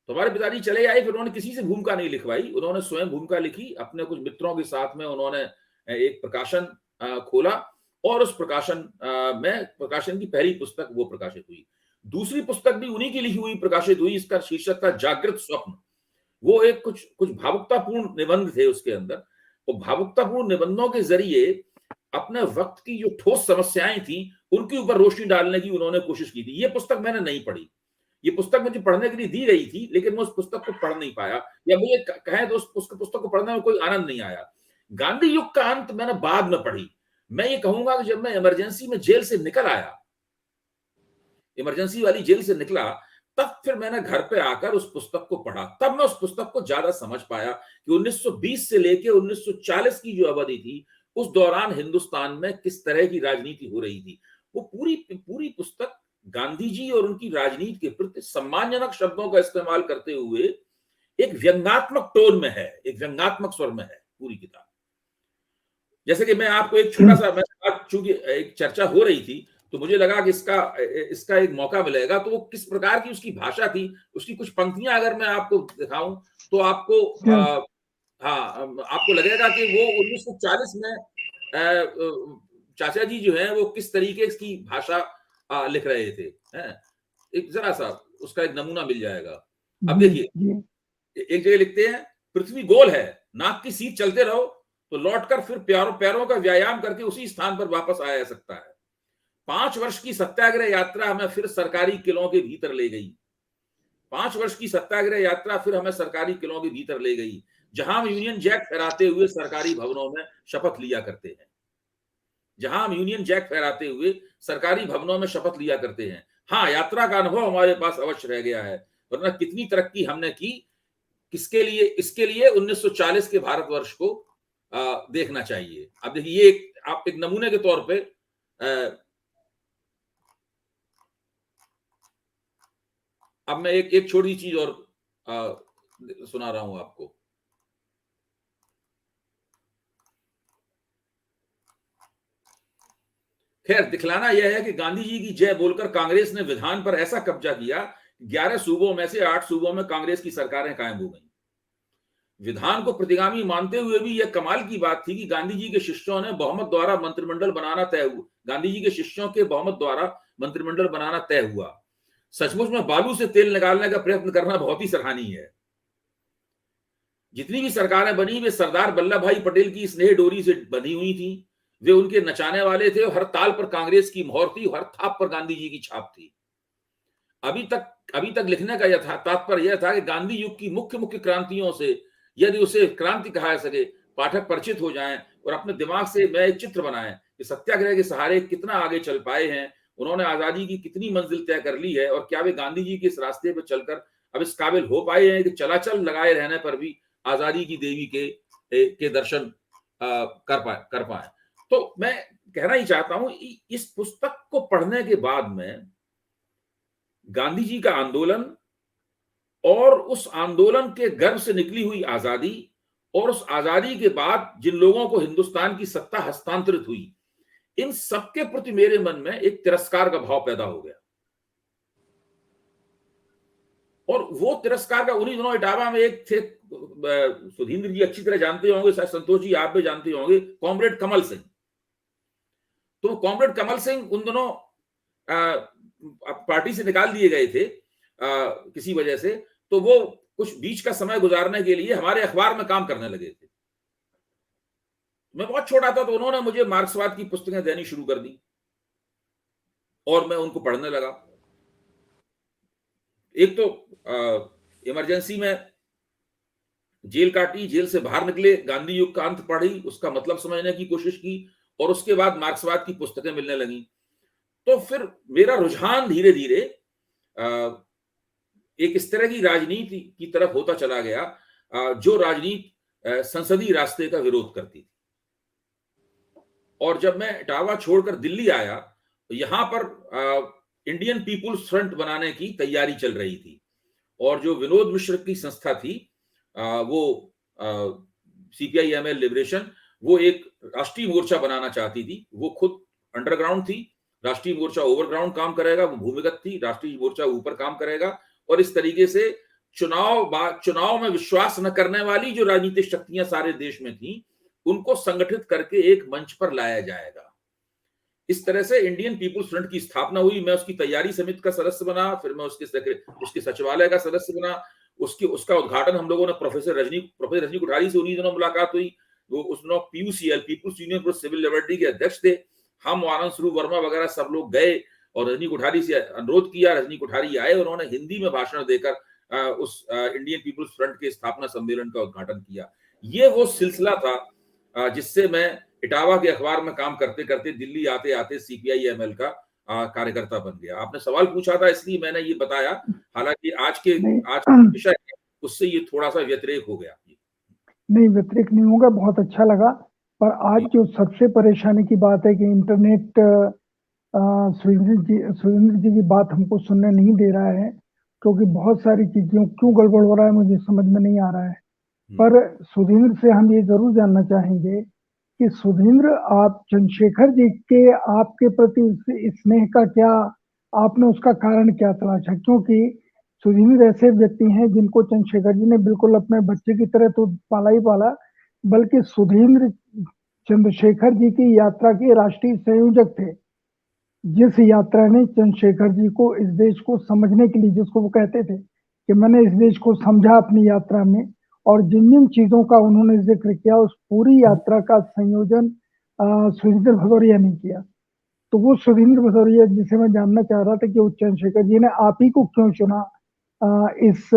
तो हमारे पिताजी चले आए, फिर उन्होंने किसी से भूमिका नहीं लिखवाई, उन्होंने स्वयं भूमिका लिखी। अपने कुछ मित्रों के साथ में उन्होंने एक प्रकाशन खोला और उस प्रकाशन में प्रकाशन की पहली पुस्तक वो प्रकाशित हुई। दूसरी पुस्तक भी उन्हीं की लिखी हुई प्रकाशित हुई। इसका शीर्षक था जागृत स्वप्न। वो एक कुछ भावुकतापूर्ण निबंध थे उसके अंदर, और भावुकतापूर्ण निबंधों के जरिए अपने वक्त की जो ठोस समस्याएं थी उनके ऊपर रोशनी डालने की उन्होंने कोशिश की थी। ये पुस्तक मैंने नहीं पढ़ी, ये पुस्तक मुझे पढ़ने के लिए दी गई थी, लेकिन मैं उस पुस्तक को पढ़ नहीं पाया, या मुझे कहें तो उस पुस्तक को पढ़ने में कोई आनंद नहीं आया। गांधी युग का अंत मैंने बाद में पढ़ी। मैं ये कहूंगा कि जब मैं इमरजेंसी में जेल से निकल आया, इमरजेंसी वाली जेल से निकला, तब फिर मैंने घर पे आकर उस पुस्तक को पढ़ा। तब मैं उस पुस्तक को ज्यादा समझ पाया कि 1920 से लेकर 1940 की जो अवधि थी उस दौरान हिंदुस्तान में किस तरह की राजनीति हो रही थी। वो पूरी पुस्तक गांधी जी और उनकी राजनीति के प्रति सम्मानजनक शब्दों का इस्तेमाल करते हुए एक व्यंग्यात्मक टोन में है, एक व्यंग्यात्मक स्वर में है पूरी किताब। जैसे कि मैं आपको एक छोटा सा, चूंकि एक चर्चा हो रही थी तो मुझे लगा कि इसका एक मौका मिलेगा, तो वो किस प्रकार की उसकी भाषा थी, उसकी कुछ पंक्तियां अगर मैं आपको दिखाऊं तो आपको आपको लगेगा कि वो 1940 में चाचा जी जो है वो किस तरीके की भाषा लिख रहे थे। एक जरा सा उसका एक नमूना मिल जाएगा। अब देखिए, एक जगह लिखते हैं, पृथ्वी गोल है, नाक की सीध चलते रहो तो लौटकर फिर पैरों का व्यायाम करके उसी स्थान पर वापस आया जा सकता है। 5 वर्ष की सत्याग्रह यात्रा हमें फिर सरकारी किलों के भीतर ले गई। 5 वर्ष की सत्याग्रह यात्रा फिर हमें सरकारी किलों के भीतर ले गई, जहां हम यूनियन जैक फहराते हुए सरकारी भवनों में शपथ लिया करते हैं। जहां हम यूनियन जैक फहराते हुए सरकारी भवनों में शपथ लिया करते हैं। हाँ, यात्रा का अनुभव हमारे पास अवश्य रह गया है, वरना कितनी तरक्की हमने की। किसके लिए? इसके लिए 1940 के भारतवर्ष को देखना चाहिए। अब देखिए, ये आप एक नमूने के तौर पे अब मैं एक छोटी चीज और सुना रहा हूं आपको। खैर, दिखलाना यह है कि गांधी जी की जय बोलकर कांग्रेस ने विधान पर ऐसा कब्जा किया, 11 सूबों में से 8 सूबों में कांग्रेस की सरकारें कायम हो गई। विधान को प्रतिगामी मानते हुए भी यह कमाल की बात थी कि गांधी जी के शिष्यों ने बहुमत द्वारा मंत्रिमंडल बनाना तय हुआ। गांधी जी के शिष्यों के बहुमत द्वारा मंत्रिमंडल बनाना तय हुआ। सचमुच में बालू से तेल निकालने का प्रयत्न करना बहुत ही सराहनीय है। जितनी भी सरकारें बनी वे सरदार वल्लभ भाई पटेल की स्नेह डोरी से बनी हुई थी। वे उनके नचाने वाले थे। हर ताल पर कांग्रेस की मोहर थी, हर थाप पर गांधी जी की छाप थी। अभी तक लिखने का तात्पर्य यह था कि गांधी युग की मुख्य मुख्य क्रांतियों से यदि उसे क्रांति कहा जा सके, पाठक परिचित हो जाएं और अपने दिमाग से मैं एक चित्र बनाएं कि सत्याग्रह के सहारे कितना आगे चल पाए हैं, उन्होंने आजादी की कितनी मंजिल तय कर ली है और क्या वे गांधी जी के इस रास्ते पर चलकर अब इस काबिल हो पाए हैं कि चलाचल लगाए रहने पर भी आजादी की देवी के दर्शन कर पाए। तो मैं कहना ही चाहता हूं, इस पुस्तक को पढ़ने के बाद में गांधी जी का आंदोलन और उस आंदोलन के गर्भ से निकली हुई आजादी और उस आजादी के बाद जिन लोगों को हिंदुस्तान की सत्ता हस्तांतरित हुई, इन सबके प्रति मेरे मन में एक तिरस्कार का भाव पैदा हो गया। और वो तिरस्कार का उन्हीं दिनों इटावा में एक थे, सुधींद्र जी अच्छी तरह जानते होंगे, शायद संतोष जी आप भी जानते होंगे, कॉमरेड कमल सिंह। तो कॉमरेड कमल सिंह उन दिनों पार्टी से निकाल दिए गए थे किसी वजह से, तो वो कुछ बीच का समय गुजारने के लिए हमारे अखबार में काम करने लगे थे। मैं बहुत छोटा था तो उन्होंने मुझे मार्क्सवाद की पुस्तकें देनी शुरू कर दी और मैं उनको पढ़ने लगा। एक तो इमरजेंसी में जेल काटी, जेल से बाहर निकले, गांधी युग का अंत पढ़ी, उसका मतलब समझने की कोशिश की और उसके बाद मार्क्सवाद की पुस्तकें मिलने लगी। तो फिर मेरा रुझान धीरे धीरे एक इस तरह की राजनीति की तरफ होता चला गया जो राजनीति संसदीय रास्ते का विरोध करती थी। और जब मैं इटावा छोड़कर दिल्ली आया तो यहां पर इंडियन पीपुल्स फ्रंट बनाने की तैयारी चल रही थी और जो विनोद मिश्र की संस्था थी वो CPI-ML लिबरेशन, वो एक राष्ट्रीय मोर्चा बनाना चाहती थी। वो खुद अंडरग्राउंड थी, राष्ट्रीय मोर्चा ओवरग्राउंड काम करेगा, वो भूमिगत थी, राष्ट्रीय मोर्चा ऊपर काम करेगा। और इस तरीके से चुनाव में विश्वास न करने वाली जो राजनीतिक शक्तियां सारे देश में थी, उनको संगठित करके एक मंच पर लाया जाएगा। इस तरह से इंडियन पीपुल्स फ्रंट की स्थापना हुई। मैं उसकी तैयारी समिति का सदस्य बना, फिर मैं उसके सचिवालय का सदस्य बना। उसका उद्घाटन हम लोगों ने प्रोफेसर रजनी कोठारी से उन्हीं दिनों मुलाकात हुई। वो उस दिनों PUCL, people's union for civil liberty के अध्यक्ष थे। हम, आनंद स्वरूप वर्मा वगैरह सब लोग गए और रजनी कोठारी से अनुरोध किया। रजनी कोठारी आए, उन्होंने हिंदी में भाषण देकर उस इंडियन पीपुल्स फ्रंट के स्थापना सम्मेलन का उद्घाटन किया। ये वो सिलसिला था जिससे मैं इटावा के अखबार में काम करते करते दिल्ली आते आते CPI-ML का कार्यकर्ता बन गया। आपने सवाल पूछा था इसलिए मैंने ये बताया, हालांकि आज का विषय उससे ये थोड़ा सा व्यतिरेक हो गया। नहीं, व्यतिरेक नहीं होगा, बहुत अच्छा लगा। पर आज जो सबसे परेशानी की बात है कि इंटरनेट सुरेंद्र जी की बात हमको सुनने नहीं दे रहा है, क्योंकि बहुत सारी चीजों क्यों गड़बड़ हो रहा है मुझे समझ में नहीं आ रहा है। पर सुधींद्र से हम ये जरूर जानना चाहेंगे कि सुधींद्र, आप चंद्रशेखर जी के आपके प्रति स्नेह का क्या, आपने उसका कारण क्या तलाशा? क्योंकि सुधींद्र ऐसे व्यक्ति हैं जिनको चंद्रशेखर जी ने बिल्कुल अपने बच्चे की तरह तो पाला ही पाला, बल्कि सुधींद्र चंद्रशेखर जी की यात्रा के राष्ट्रीय संयोजक थे। जिस यात्रा ने चंद्रशेखर जी को इस देश को समझने के लिए, जिसको वो कहते थे कि मैंने इस देश को समझा अपनी यात्रा में, और जिन जिन चीजों का उन्होंने जिक्र किया, उस पूरी यात्रा का संयोजन सुधींद्र भदौरिया ने किया। तो वो सुधींद्र भदौरिया जिसे मैं जानना चाह रहा था कि वो चंद्रशेखर जी ने आप ही को क्यों चुना इस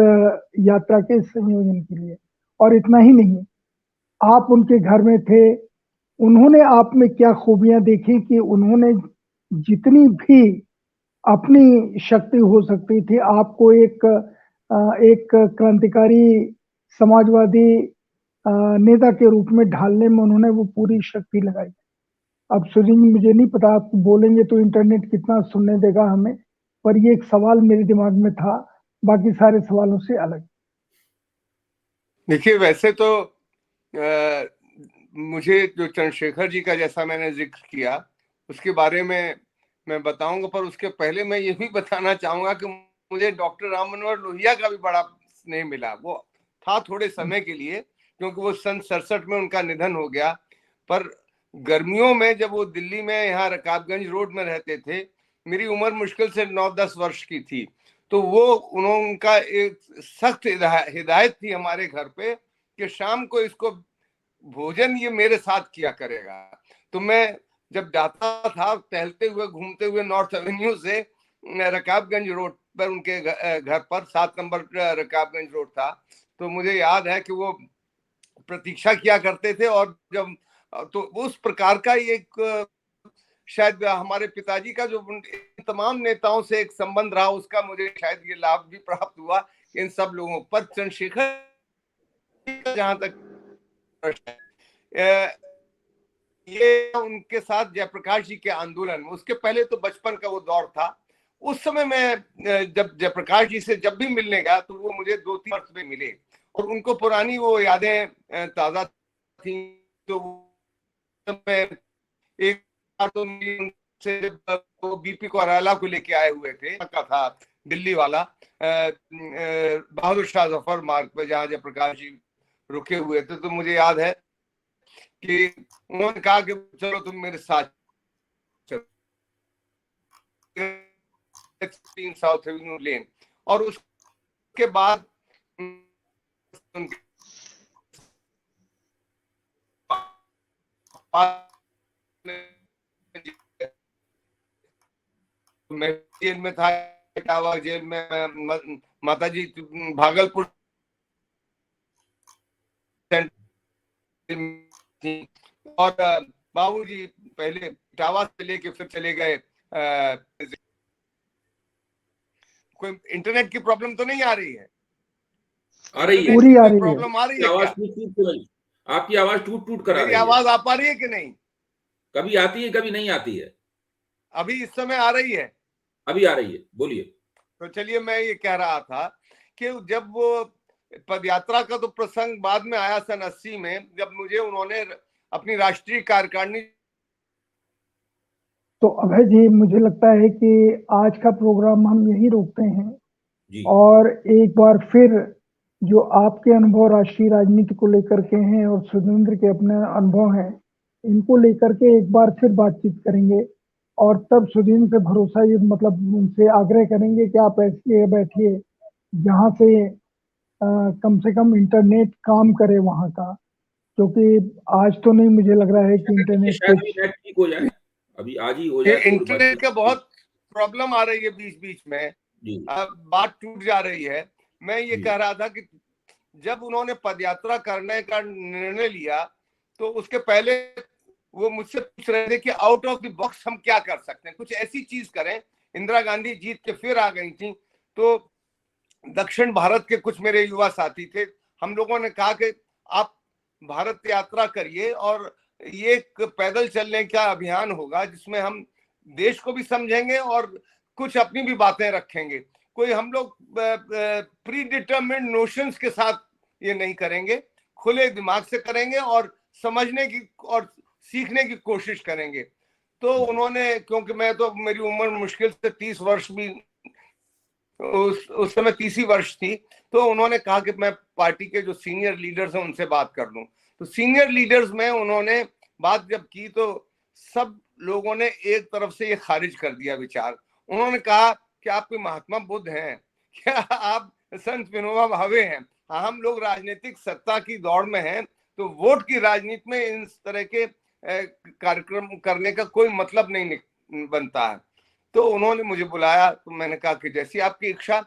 यात्रा के संयोजन के लिए। और इतना ही नहीं, आप उनके घर में थे, उन्होंने आप में क्या खूबियां देखी कि उन्होंने जितनी भी अपनी शक्ति हो सकती थी आपको एक क्रांतिकारी समाजवादी नेता के रूप में ढालने में उन्होंने वो पूरी शक्ति लगाई। अब सुधींद्र, मुझे नहीं पता आप बोलेंगे तो इंटरनेट कितना सुनने देगा हमें, पर ये एक सवाल मेरे दिमाग में था, बाकी सारे सवालों से अलग। देखिए, वैसे तो मुझे जो चंद्रशेखर जी का जैसा मैंने जिक्र किया उसके बारे में मैं बताऊंगा, पर उसके पहले मैं ये भी बताना चाहूंगा कि मुझे डॉक्टर राम मनोहर लोहिया का भी बड़ा स्नेह मिला। वो था थोड़े समय के लिए, क्योंकि वो सन 67 में उनका निधन हो गया। पर गर्मियों में जब वो दिल्ली में यहाँ रकाबगंज रोड में रहते थे, मेरी उम्र मुश्किल से 9-10 वर्ष की थी, तो वो उनका एक सख्त हिदायत थी हमारे घर पे कि शाम को इसको भोजन ये मेरे साथ किया करेगा। तो मैं जब जाता था टहलते हुए घूमते हुए नॉर्थ एवेन्यू से रकाबगंज रोड पर, उनके घर पर 7 नंबर रकाबगंज रोड था, तो मुझे याद है कि वो प्रतीक्षा किया करते थे। और जब तो उस प्रकार का एक शायद हमारे पिताजी का जो तमाम नेताओं से एक संबंध रहा, उसका मुझे शायद ये लाभ भी प्राप्त हुआ इन सब लोगों पर। चंद्रशेखर जहां तक ये उनके साथ जयप्रकाश जी के आंदोलन, उसके पहले तो बचपन का वो दौर था। उस समय मैं जब जयप्रकाश जी से जब भी मिलने गया तो वो मुझे 2-3 वर्ष में मिले और उनको पुरानी वो यादें ताजा थी। तो मैं एक बार तो उनसे जब बीपी कोराला को लेके आए हुए थे, का था दिल्ली वाला बहादुर शाह जफर मार्ग पे जहाँ जयप्रकाश जी रुके हुए थे, तो मुझे याद है कि उन्होंने कहा कि चलो तुम मेरे साथ चलो साउथ एवेन्यू लेन। और उसके बाद मैं जेल में था, इटावा जेल में, माता जी भागलपुर और बाबूजी पहले इटावा से लेके फिर चले गए। कोई इंटरनेट की प्रॉब्लम तो नहीं आ रही है? आ रही है, पूरी आ रही है। प्रॉब्लम आ रही है आवाज क्या? टूट टूट, आपकी आवाज टूट टूट कर आ मेरी रही है। आवाज आ पा रही है कि नहीं? कभी आती है, कभी नहीं आती है। अभी इस समय आ रही है? अभी आ रही है, बोलिए। तो चलिए, मैं ये कह रहा था कि जब वो पदयात्रा का तो प्रसंग बाद में आया सन 80 में, जब मुझे उन्होंने अपनी राष्ट्रीय कार्यकारिणी। तो अभय जी, मुझे लगता है कि आज का प्रोग्राम हम यहीं रोकते हैं जी। और एक बार फिर जो आपके अनुभव राष्ट्रीय राजनीति को लेकर के हैं और सुरेंद्र के अपने अनुभव हैं, इनको लेकर के एक बार फिर बातचीत करेंगे। और तब सुरेंद्र से भरोसा, ये मतलब उनसे आग्रह करेंगे कि आप ऐसे बैठिए जहाँ से कम इंटरनेट काम करे वहाँ का, क्योंकि आज तो नहीं मुझे लग रहा है कि इंटरनेट शायद कुछ। नेट ठीक हो जाए, अभी आज ही हो जाए तो इंटरनेट का बहुत प्रॉब्लम आ रही है बीच बीच में, बात टूट जा रही है। मैं ये कह रहा था कि जब उन्होंने पदयात्रा करने का निर्णय लिया तो उसके पहले वो मुझसे पूछ रहे थे कि आउट ऑफ द बॉक्स हम क्या कर सकते हैं, कुछ ऐसी चीज करें। इंदिरा गांधी जीत के फिर आ गई थी, तो दक्षिण भारत के कुछ मेरे युवा साथी थे, हम लोगों ने कहा कि आप भारत यात्रा करिए और ये एक पैदल चलने का अभियान होगा जिसमें हम देश को भी समझेंगे और कुछ अपनी भी बातें रखेंगे। कोई हम लोग प्री डिटरमिन्ड नोशंस के साथ ये नहीं करेंगे, खुले दिमाग से करेंगे और समझने की और सीखने की कोशिश करेंगे। तो उन्होंने, क्योंकि मैं तो, मेरी उम्र मुश्किल से 30 वर्ष भी उस समय 30 वर्ष थी, तो उन्होंने कहा कि मैं पार्टी के जो सीनियर लीडर्स हैं उनसे बात कर लूं। तो सीनियर लीडर्स में उन्होंने बात जब की तो सब लोगों ने एक तरफ से ये खारिज कर दिया विचार। उन्होंने कहा कि आप कोई महात्मा बुद्ध हैं क्या, आप संत विनोबा भावे हैं? हाँ, हम लोग राजनीतिक सत्ता की दौड़ में हैं, तो वोट की राजनीति में इन तरह के कार्यक्रम करने का कोई मतलब नहीं बनता है। तो उन्होंने मुझे बुलाया, तो मैंने कहा कि जैसी आपकी इच्छा।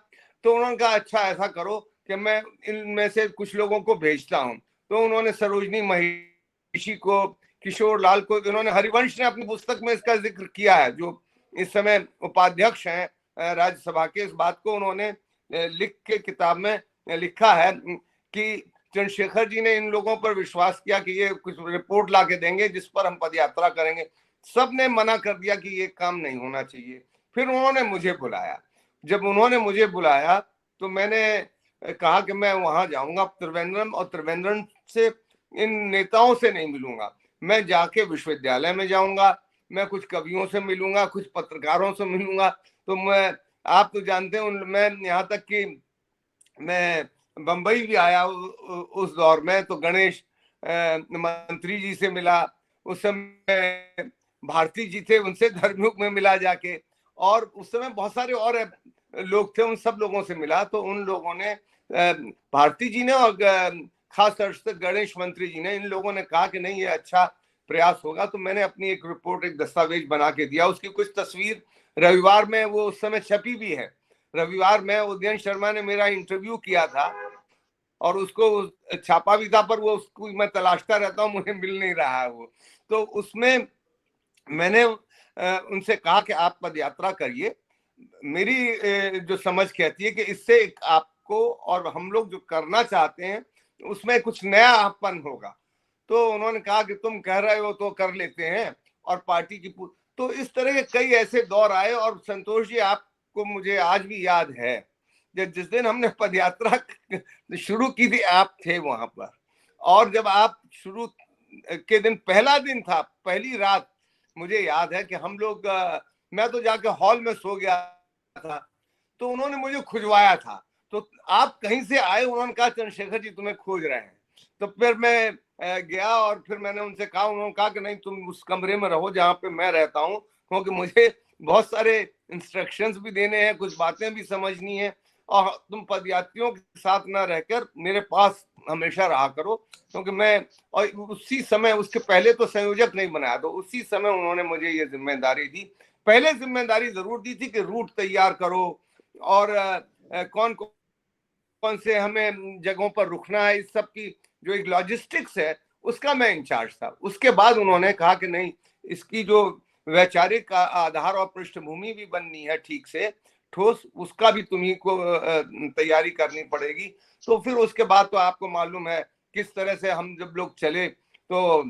तो उन्होंने कहा अच्छा ऐसा करो कि मैं इनमें से कुछ लोगों को भेजता हूँ। तो उन्होंने सरोजनी महिषी को, किशोर लाल को, उन्होंने, हरिवंश ने अपनी पुस्तक में इसका जिक्र किया है, जो इस समय उपाध्यक्ष हैं राज्यसभा के। इस बात को उन्होंने लिख के किताब में लिखा है कि चंद्रशेखर जी ने इन लोगों पर विश्वास किया कि ये कुछ रिपोर्ट ला के देंगे जिस पर हम पदयात्रा करेंगे। सब ने मना कर दिया कि ये काम नहीं होना चाहिए। फिर उन्होंने मुझे बुलाया। जब उन्होंने मुझे बुलाया तो मैंने कहा कि मैं वहां जाऊंगा त्रिवेंद्रम, और त्रिवेंद्रम से इन नेताओं से नहीं मिलूंगा, मैं जाके विश्वविद्यालय में जाऊंगा, मैं कुछ कवियों से मिलूंगा, कुछ पत्रकारों से मिलूंगा। तो मैं, आप तो जानते हैं, मैं यहाँ तक कि मैं बंबई भी आया उस दौर में, तो गणेश मंत्री जी से मिला। उस समय भारती जी थे, उनसे धर्मयुग में मिला जाके, और उस समय बहुत सारे और लोग थे, उन सब लोगों से मिला। तो उन लोगों ने, भारती जी ने और खास तौर से गणेश मंत्री जी ने, इन लोगों ने कहा कि नहीं ये अच्छा प्रयास होगा। तो मैंने अपनी एक रिपोर्ट, एक दस्तावेज बना के दिया। उसकी कुछ तस्वीर रविवार में वो उस समय छपी भी है। रविवार में उदयन शर्मा ने मेरा इंटरव्यू किया था और उसको छापा भी था, पर वो उसको मैं तलाशता रहता हूँ, मुझे मिल नहीं रहा है वो। तो उसमें मैंने उनसे कहा कि आप पद यात्रा करिए। मेरी जो समझ कहती है कि इससे आपको और हम लोग जो करना चाहते हैं उसमें कुछ नयापन होगा। तो उन्होंने कहा कि तुम कह रहे हो तो कर लेते हैं, और पार्टी की तो इस तरह के कई ऐसे दौर आए। और संतोष जी, आपको मुझे आज भी याद है जब जिस दिन हमने पदयात्रा शुरू की थी, आप थे वहां पर। और जब आप शुरू के दिन, पहला दिन था, पहली रात, मुझे याद है कि हम लोग, मैं तो जाके हॉल में सो गया था, तो उन्होंने मुझे खुजवाया था। तो आप कहीं से आए, उन्होंने कहा चंद्रशेखर जी तुम्हें खोज रहे हैं। तो फिर मैं गया और फिर मैंने उनसे कहा, उन्होंने कहा कि नहीं तुम उस कमरे में रहो जहाँ पे मैं रहता हूँ, क्योंकि मुझे बहुत सारे इंस्ट्रक्शंस भी देने हैं, कुछ बातें भी समझनी है, और तुम पदयात्रियों के साथ ना रहकर मेरे पास हमेशा रहा करो। क्योंकि मैं, और उसी समय, उसके पहले तो संयोजक नहीं बनाया, तो उसी समय उन्होंने मुझे ये जिम्मेदारी दी। पहले जिम्मेदारी जरूर दी थी कि रूट तैयार करो और कौन कौन से हमें जगहों पर रुकना है, इस सब की जो एक लॉजिस्टिक्स है उसका मैं इंचार्ज था। उसके बाद उन्होंने कहा कि नहीं, इसकी जो वैचारिक आधार और पृष्ठभूमि भी बननी है ठीक से ठोस, उसका भी तुम्ही को तैयारी करनी पड़ेगी। तो फिर उसके बाद तो आपको मालूम है किस तरह से हम जब लोग चले, तो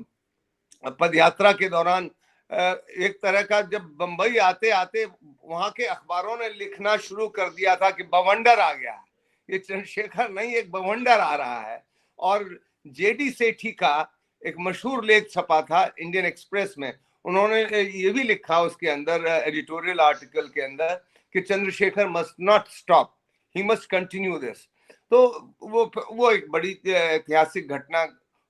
पदयात्रा के दौरान एक तरह का, जब बंबई आते आते वहां के अखबारों ने लिखना शुरू कर दिया था कि बवंडर आ गया है, ये चंद्रशेखर नहीं, एक बवंडर आ रहा है। और जेडी सेठी का एक मशहूर लेख छपा था इंडियन एक्सप्रेस में, उन्होंने ये भी लिखा उसके अंदर, एडिटोरियल आर्टिकल के अंदर, कि Chandrashekhar must not stop, he must continue this. तो वो एक बड़ी ऐतिहासिक घटना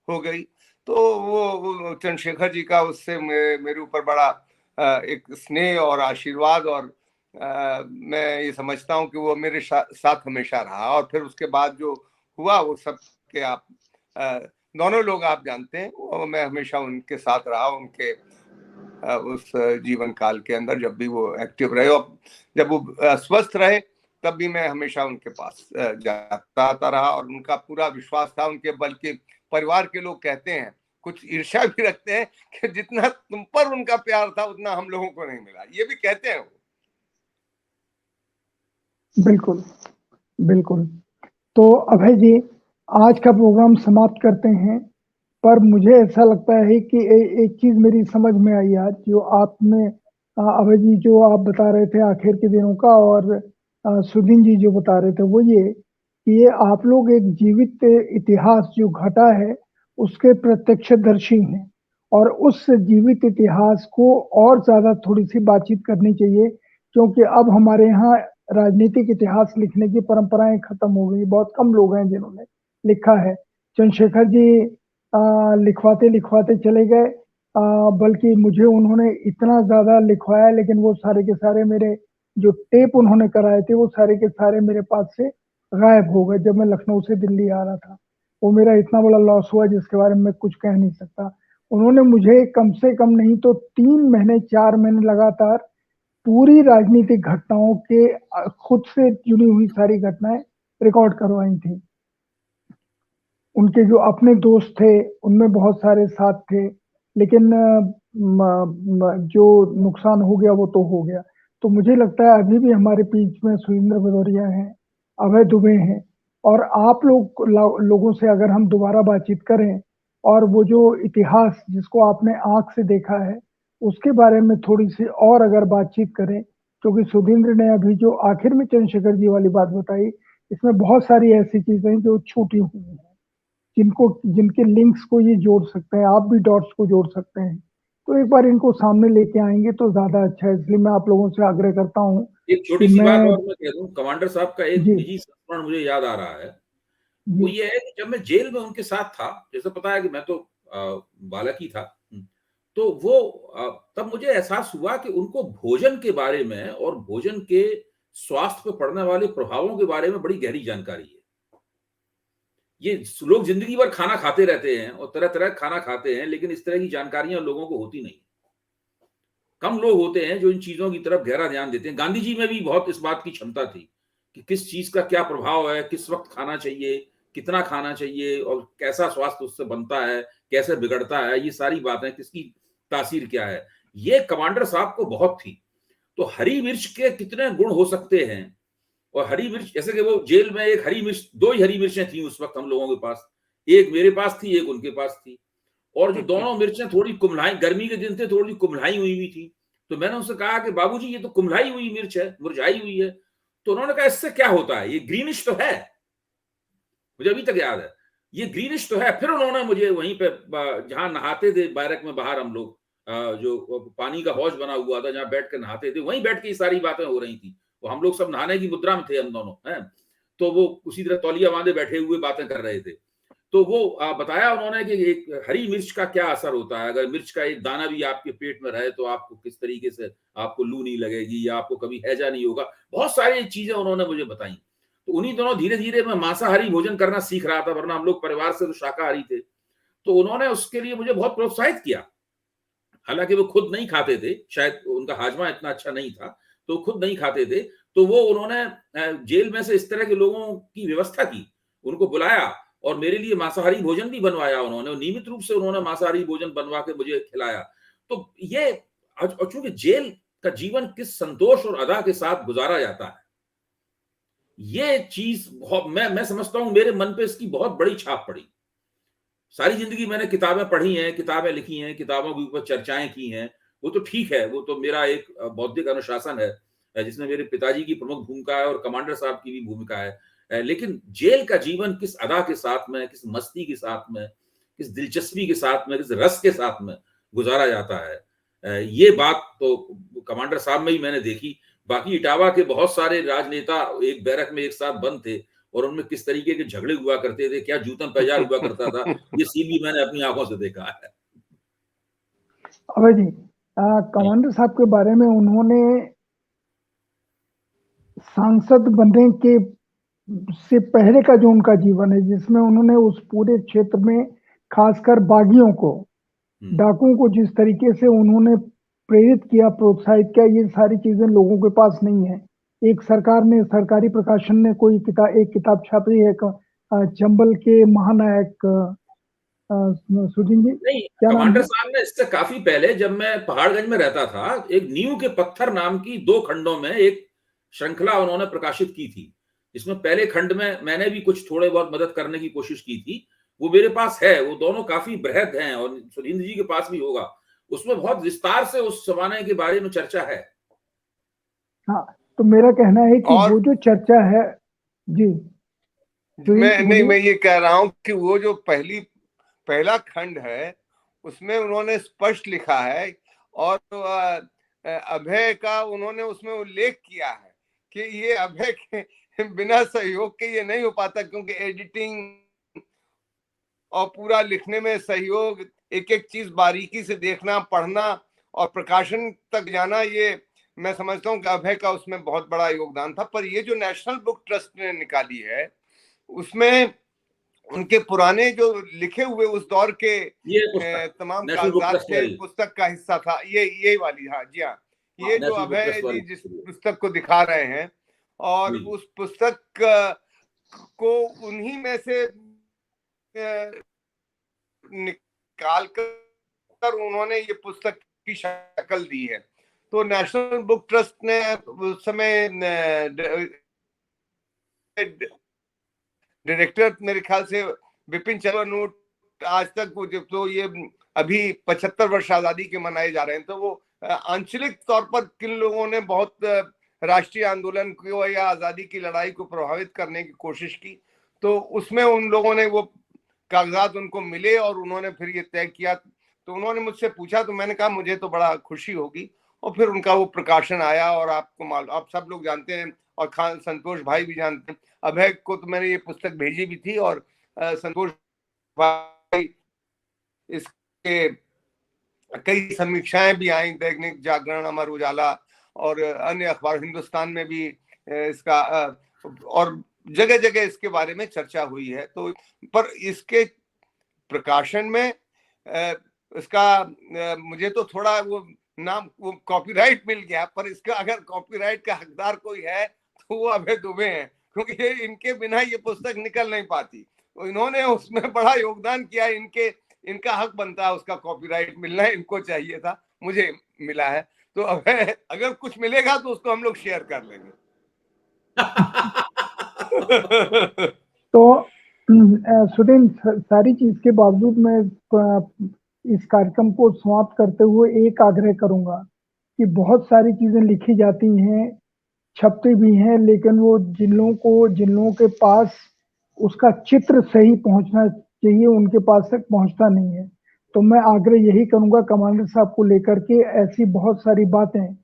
हो गई। तो वो चंद्रशेखर जी का उससे मेरे ऊपर बड़ा एक स्नेह और आशीर्वाद, और मैं ये समझता हूँ कि वो मेरे साथ हमेशा रहा। और फिर उसके बाद जो हुआ वो सब के आप दोनों लोग आप जानते हैं, वो मैं हमेशा उनके साथ रहा, उनके उस जीवन काल के अंदर, जब भी वो एक्टिव रहे और जब वो स्वस्थ रहे, तब भी मैं हमेशा उनके पास जाता आता रहा। और उनका पूरा विश्वास था उनके, बल्कि परिवार के लोग कहते हैं, कुछ ईर्ष्या भी रखते हैं कि जितना तुम पर उनका प्यार था उतना हम लोगों को नहीं मिला, ये भी कहते हैं वो। बिल्कुल, बिल्कुल। तो अभय जी, आज का प्रोग्राम समाप्त करते हैं, पर मुझे ऐसा लगता है कि एक चीज मेरी समझ में आई आज, जो आपने अभय जी जो आप बता रहे थे आखिर के दिनों का, और सुधीन जी जो बता रहे थे, वो ये कि ये आप लोग एक जीवित इतिहास जो घटा है उसके प्रत्यक्षदर्शी हैं, और उस जीवित इतिहास को और ज्यादा थोड़ी सी बातचीत करनी चाहिए, क्योंकि अब हमारे यहाँ राजनीतिक इतिहास लिखने की परंपराएं खत्म हो गई। बहुत कम लोग हैं जिन्होंने लिखा है। चंद्रशेखर जी लिखवाते लिखवाते चले गए, बल्कि मुझे उन्होंने इतना ज्यादा लिखवाया, लेकिन वो सारे के सारे मेरे जो टेप उन्होंने कराए थे वो सारे के सारे मेरे पास से गायब हो गए जब मैं लखनऊ से दिल्ली आ रहा था। वो मेरा इतना बड़ा लॉस हुआ जिसके बारे में मैं कुछ कह नहीं सकता। उन्होंने मुझे कम से कम नहीं तो 3 महीने 4 महीने लगातार पूरी राजनीतिक घटनाओं के खुद से जुड़ी हुई सारी घटनाएं रिकॉर्ड करवाई थी। उनके जो अपने दोस्त थे उनमें बहुत सारे साथ थे, लेकिन जो नुकसान हो गया वो तो हो गया। तो मुझे लगता है अभी भी हमारे बीच में सुरेंद्र भदौरिया हैं, अभय दुबे हैं, और आप लोगों से अगर हम दोबारा बातचीत करें और वो जो इतिहास जिसको आपने आंख से देखा है उसके बारे में थोड़ी सी और अगर बातचीत करें, क्योंकि सुधींद्र ने अभी जो आखिर में चंद्रशेखर जी वाली बात बताई, इसमें बहुत सारी ऐसी चीजें जो छूटी हुई हैं, जिनके लिंक्स को ये जोड़ सकते हैं, आप भी डॉट्स को जोड़ सकते हैं। तो एक बार इनको सामने लेके आएंगे तो ज्यादा अच्छा है, इसलिए मैं आप लोगों से आग्रह करता हूँ एक छोटी कि सी बात मैं, और मैं कह दूं, कमांडर साहब का एक जी निजी संस्मरण मुझे याद आ रहा है वो ये है कि जब मैं जेल में उनके साथ था, जैसे पता है कि मैं तो बालक ही था, तो वो तब मुझे एहसास हुआ कि उनको भोजन के बारे में और भोजन के स्वास्थ्य पर पड़ने वाले प्रभावों के बारे में बड़ी गहरी जानकारी है। ये लोग जिंदगी भर खाना खाते रहते हैं और तरह तरह का खाना खाते हैं, लेकिन इस तरह की जानकारियां लोगों को होती नहीं। कम लोग होते हैं जो इन चीजों की तरफ गहरा ध्यान देते हैं। गांधी जी में भी बहुत इस बात की क्षमता थी कि किस चीज का क्या प्रभाव है, किस वक्त खाना चाहिए, कितना खाना चाहिए और कैसा स्वास्थ्य उससे बनता है, कैसे बिगड़ता है, ये सारी बातें, किसकी तासीर क्या है, ये कमांडर साहब को बहुत थी। तो हरी मिर्च के कितने गुण हो सकते हैं, और हरी मिर्च, जैसे कि वो जेल में एक हरी मिर्च, 2 ही हरी मिर्चें थी उस वक्त हम लोगों के पास, एक मेरे पास थी, एक उनके पास थी, और जो दोनों मिर्चें थोड़ी कुम्हलाई, गर्मी के दिन थे, थोड़ी कुम्हलाई हुई थी। तो मैंने उनसे कहा कि बाबूजी ये तो कुम्हलाई हुई मिर्च है, मुरझाई हुई है। तो उन्होंने कहा इससे क्या होता है, ये ग्रीनिश तो है। मुझे अभी तक याद है, ये ग्रीनिश तो है। फिर उन्होंने मुझे वहीं पे जहां नहाते थे बैरक में बाहर, हम लोग जो पानी का हौज बना हुआ था जहां बैठ कर नहाते थे, वहीं बैठ के ये सारी बातें हो रही थी। वो हम लोग सब नहाने की मुद्रा में थे हम दोनों, हैं। तो वो उसी तरह तौलिया बांधे बैठे हुए बातें कर रहे थे। तो वो बताया उन्होंने कि एक हरी मिर्च का क्या असर होता है, अगर मिर्च का एक दाना भी आपके पेट में रहे तो आपको किस तरीके से, आपको लू नहीं लगेगी या आपको कभी हैजा नहीं होगा। बहुत सारी चीजें उन्होंने मुझे बताई। तो उन्हीं दोनों धीरे धीरे मैं मांसाहारी भोजन करना सीख रहा था, वरना हम लोग परिवार से तो शाकाहारी थे। तो उन्होंने उसके लिए मुझे बहुत प्रोत्साहित किया। हालांकि वो खुद नहीं खाते थे, शायद उनका हाजमा इतना अच्छा नहीं था, तो खुद नहीं खाते थे। तो वो उन्होंने जेल में से इस तरह के लोगों की व्यवस्था की, उनको बुलाया और मेरे लिए मांसाहारी भोजन भी बनवाया उन्होंने, नियमित रूप से उन्होंने मांसाहारी भोजन बनवा के मुझे खिलाया। तो ये, और चूंकि जेल का जीवन किस संतोष और अदा के साथ गुजारा जाता है, ये चीज बहुत, मैं समझता हूं मेरे मन पे इसकी बहुत बड़ी छाप पड़ी। सारी जिंदगी मैंने किताबें पढ़ी हैं, किताबें लिखी हैं, किताबों के ऊपर चर्चाएं की हैं, वो तो ठीक है, वो तो मेरा एक बौद्धिक अनुशासन है जिसमें मेरे पिताजी की प्रमुख भूमिका है और कमांडर साहब की भी भूमिका है। लेकिन जेल का जीवन किस अदा के साथ में, किस मस्ती के साथ में, किस दिलचस्पी के साथ में, किस रस के साथ में गुजारा जाता है, ये बात तो कमांडर साहब में ही मैंने देखी। बाकी इटावा के बहुत सारे राजनेता एक बैरक में एक साथ बंद थे और उनमें किस तरीके के झगड़े हुआ करते थे, क्या जूतन पैजार हुआ करता था, ये सीन भी मैंने अपनी आंखों से देखा है। अभय जी, कमांडर साहब के बारे में, उन्होंने सांसद बनने के से पहले का जो उनका जीवन है, जिसमें उन्होंने उस पूरे क्षेत्र में खासकर बागियों को, डाकुओं को जिस तरीके से उन्होंने प्रेरित किया, प्रोत्साहित किया, ये सारी चीजें लोगों के पास नहीं है। एक सरकार ने, सरकारी प्रकाशन ने कोई एक किताब छापी है, चंबल के महानायक, सुधीन जी नहीं, क्या नाम कमांडर है? साहब ने इससे काफी पहले, जब मैं पहाड़गंज में रहता था, एक नींव के पत्थर नाम की 2 खंडों में एक श्रृंखला उन्होंने प्रकाशित की थी, जिसमें पहले खंड में मैंने भी कुछ थोड़े बहुत मदद करने की कोशिश की थी। वो मेरे पास है, वो दोनों काफी बृहद हैं और सुधींद्र जी के पास भी होगा। उसमें बहुत विस्तार से उस जमाने के बारे में चर्चा है। हाँ, तो मेरा कहना है कि वो जो चर्चा है, जी मैं ये कह रहा हूं कि वो जो पहला खंड है उसमें उन्होंने स्पष्ट लिखा है, और अभय का उन्होंने उसमें उल्लेख किया है कि ये अभय के बिना सहयोग के ये नहीं हो पाता, क्योंकि एडिटिंग और पूरा लिखने में सहयोग, एक एक चीज बारीकी से देखना, पढ़ना और प्रकाशन तक जाना, ये मैं समझता हूँ कि अभय का उसमें बहुत बड़ा योगदान था। पर ये जो नेशनल बुक ट्रस्ट ने निकाली है, उसमें उनके पुराने जो लिखे हुए उस दौर के तमाम कागजात थे, पुस्तक का हिस्सा था ये वाली। हाँ जी, हाँ, ये जो अभय जी जिस पुस्तक को दिखा रहे हैं, और उस पुस्तक को उन्हीं में से निकाल कर उन्होंने ये पुस्तक की शक्ल दी है। तो नेशनल बुक ट्रस्ट ने उस समय डायरेक्टर मेरे ख्याल से विपिन चंद्र, आज तक वो, तो ये अभी 75 वर्ष आजादी के मनाए जा रहे हैं, तो वो आंचलिक तौर पर किन लोगों ने बहुत राष्ट्रीय आंदोलन को या आजादी की लड़ाई को प्रभावित करने की कोशिश की, तो उसमें उन लोगों ने वो कागजात उनको मिले और उन्होंने फिर ये तय किया। तो उन्होंने मुझसे पूछा, तो मैंने कहा मुझे तो बड़ा खुशी होगी, और फिर उनका वो प्रकाशन आया। और आपको आप सब लोग जानते हैं, और खान संतोष भाई भी जानते हैं। अभय को तो मैंने ये पुस्तक भेजी भी थी, और संतोष भाई इसके कई समीक्षाएं भी आई, दैनिक जागरण, अमर उजाला और अन्य अखबार, हिंदुस्तान में भी इसका और जगह जगह इसके बारे में चर्चा हुई है। तो पर इसके प्रकाशन में इसका मुझे तो थोड़ा वो नाम, वो कॉपीराइट मिल गया, पर इसका अगर कॉपीराइट का हकदार कोई है तो वो अभय दुबे हैं, क्योंकि इनके बिना ये पुस्तक निकल नहीं पाती। तो इन्होंने उसमें बड़ा योगदान किया, इनका हक बनता है, उसका कॉपीराइट मिलना है, इनको चाहिए था, मुझे मिला है। तो अभय अगर कुछ मिलेगा तो उसको हम लोग शेयर कर लेंगे। तो सुधींद्र, सारी चीज के बावजूद मैं इस कार्यक्रम को समाप्त करते हुए एक आग्रह करूंगा कि बहुत सारी चीजें लिखी जाती हैं, छपती भी हैं, लेकिन वो जिन लोगों के पास उसका चित्र सही पहुंचना चाहिए, उनके पास तक पहुंचता नहीं है। तो मैं आग्रह यही करूंगा कमांडर साहब को लेकर के, ऐसी बहुत सारी बातें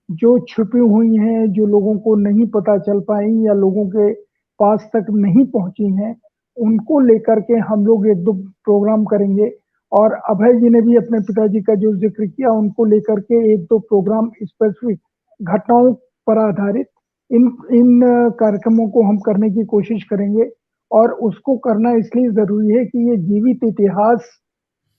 जो छुपी हुई हैं, जो लोगों को नहीं पता चल पाई या लोगों के पास तक नहीं पहुंची हैं, उनको लेकर के हम लोग एक दो प्रोग्राम करेंगे। और अभय जी ने भी अपने पिताजी का जो जिक्र किया, उनको लेकर के एक दो प्रोग्राम स्पेसिफिक घटनाओं पर आधारित इन कार्यक्रमों को हम करने की कोशिश करेंगे। और उसको करना इसलिए जरूरी है कि ये जीवित इतिहास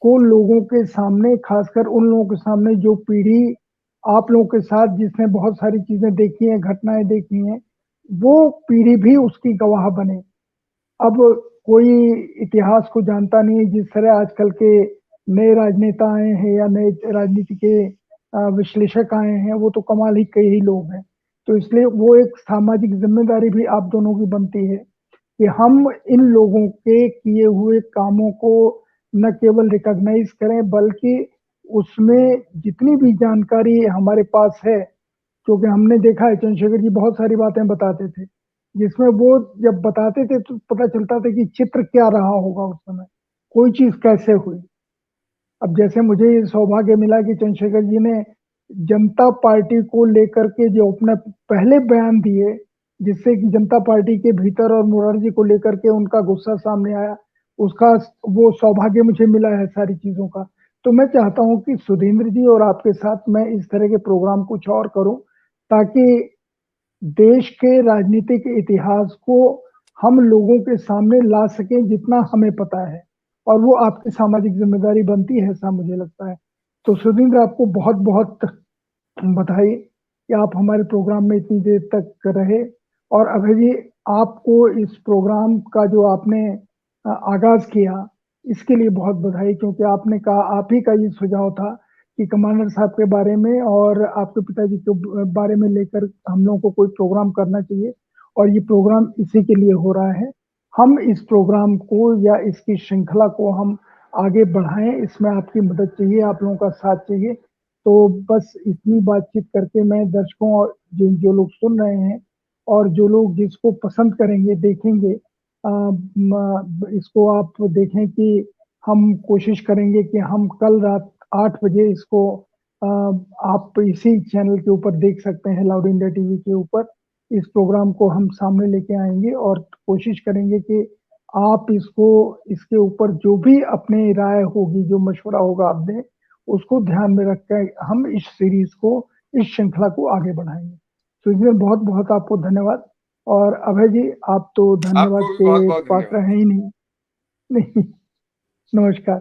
को लोगों के सामने, खासकर उन लोगों के सामने जो पीढ़ी आप लोगों के साथ जिसने बहुत सारी चीजें देखी हैं, घटनाएं देखी हैं, वो पीढ़ी भी उसकी गवाह बने। अब कोई इतिहास को जानता नहीं है, जिस तरह आजकल के नए राजनेता आए हैं या नए राजनीति के विश्लेषक आए हैं, वो तो कमाल ही के ही लोग हैं। तो इसलिए वो एक सामाजिक जिम्मेदारी भी आप दोनों की बनती है कि हम इन लोगों के किए हुए कामों को न केवल रिकॉग्नाइज करें, बल्कि उसमें जितनी भी जानकारी हमारे पास है, क्योंकि हमने देखा है चंद्रशेखर जी बहुत सारी बातें बताते थे, जिसमें वो जब बताते थे तो पता चलता था कि चित्र क्या रहा होगा उस समय, कोई चीज कैसे हुई। अब जैसे मुझे ये सौभाग्य मिला कि चंद्रशेखर जी ने जनता पार्टी को लेकर के जो अपने पहले बयान दिए, जिससे कि जनता पार्टी के भीतर और मोरारजी को लेकर के उनका गुस्सा सामने आया, उसका वो सौभाग्य मुझे मिला है सारी चीजों का। तो मैं चाहता हूं कि सुधींद्र जी और आपके साथ मैं इस तरह के प्रोग्राम कुछ और करूं, ताकि देश के राजनीतिक इतिहास को हम लोगों के सामने ला सकें जितना हमें पता है, और वो आपकी सामाजिक जिम्मेदारी बनती है, ऐसा मुझे लगता है। तो सुधींद्र, आपको बहुत बहुत बधाई कि आप हमारे प्रोग्राम में इतनी देर तक रहे। और अभय जी, आपको इस प्रोग्राम का जो आपने आगाज किया, इसके लिए बहुत बधाई, क्योंकि आपने कहा, आप ही का ये सुझाव था कि कमांडर साहब के बारे में और आपके पिताजी के बारे में लेकर हम लोगों को कोई प्रोग्राम करना चाहिए, और ये प्रोग्राम इसी के लिए हो रहा है। हम इस प्रोग्राम को या इसकी श्रृंखला को हम आगे बढ़ाएं, इसमें आपकी मदद चाहिए, आप लोगों का साथ चाहिए। तो बस इतनी बातचीत करके मैं दर्शकों और जो लोग सुन रहे हैं और जो लोग जिसको पसंद करेंगे, देखेंगे, इसको आप देखें कि हम कोशिश करेंगे कि हम कल रात 8 बजे इसको आप इसी चैनल के ऊपर देख सकते हैं, लाउड इंडिया टीवी के ऊपर। इस प्रोग्राम को हम सामने लेके आएंगे और कोशिश करेंगे कि आप इसके ऊपर जो भी अपनी राय होगी, जो मशवरा होगा आप दें, उसको ध्यान में रखकर हम इस सीरीज को, इस श्रृंखला को आगे बढ़ाएंगे। तो इसमें बहुत बहुत आपको धन्यवाद। और अभय जी, आप तो धन्यवाद के पात्र हैं ही नहीं। नमस्कार।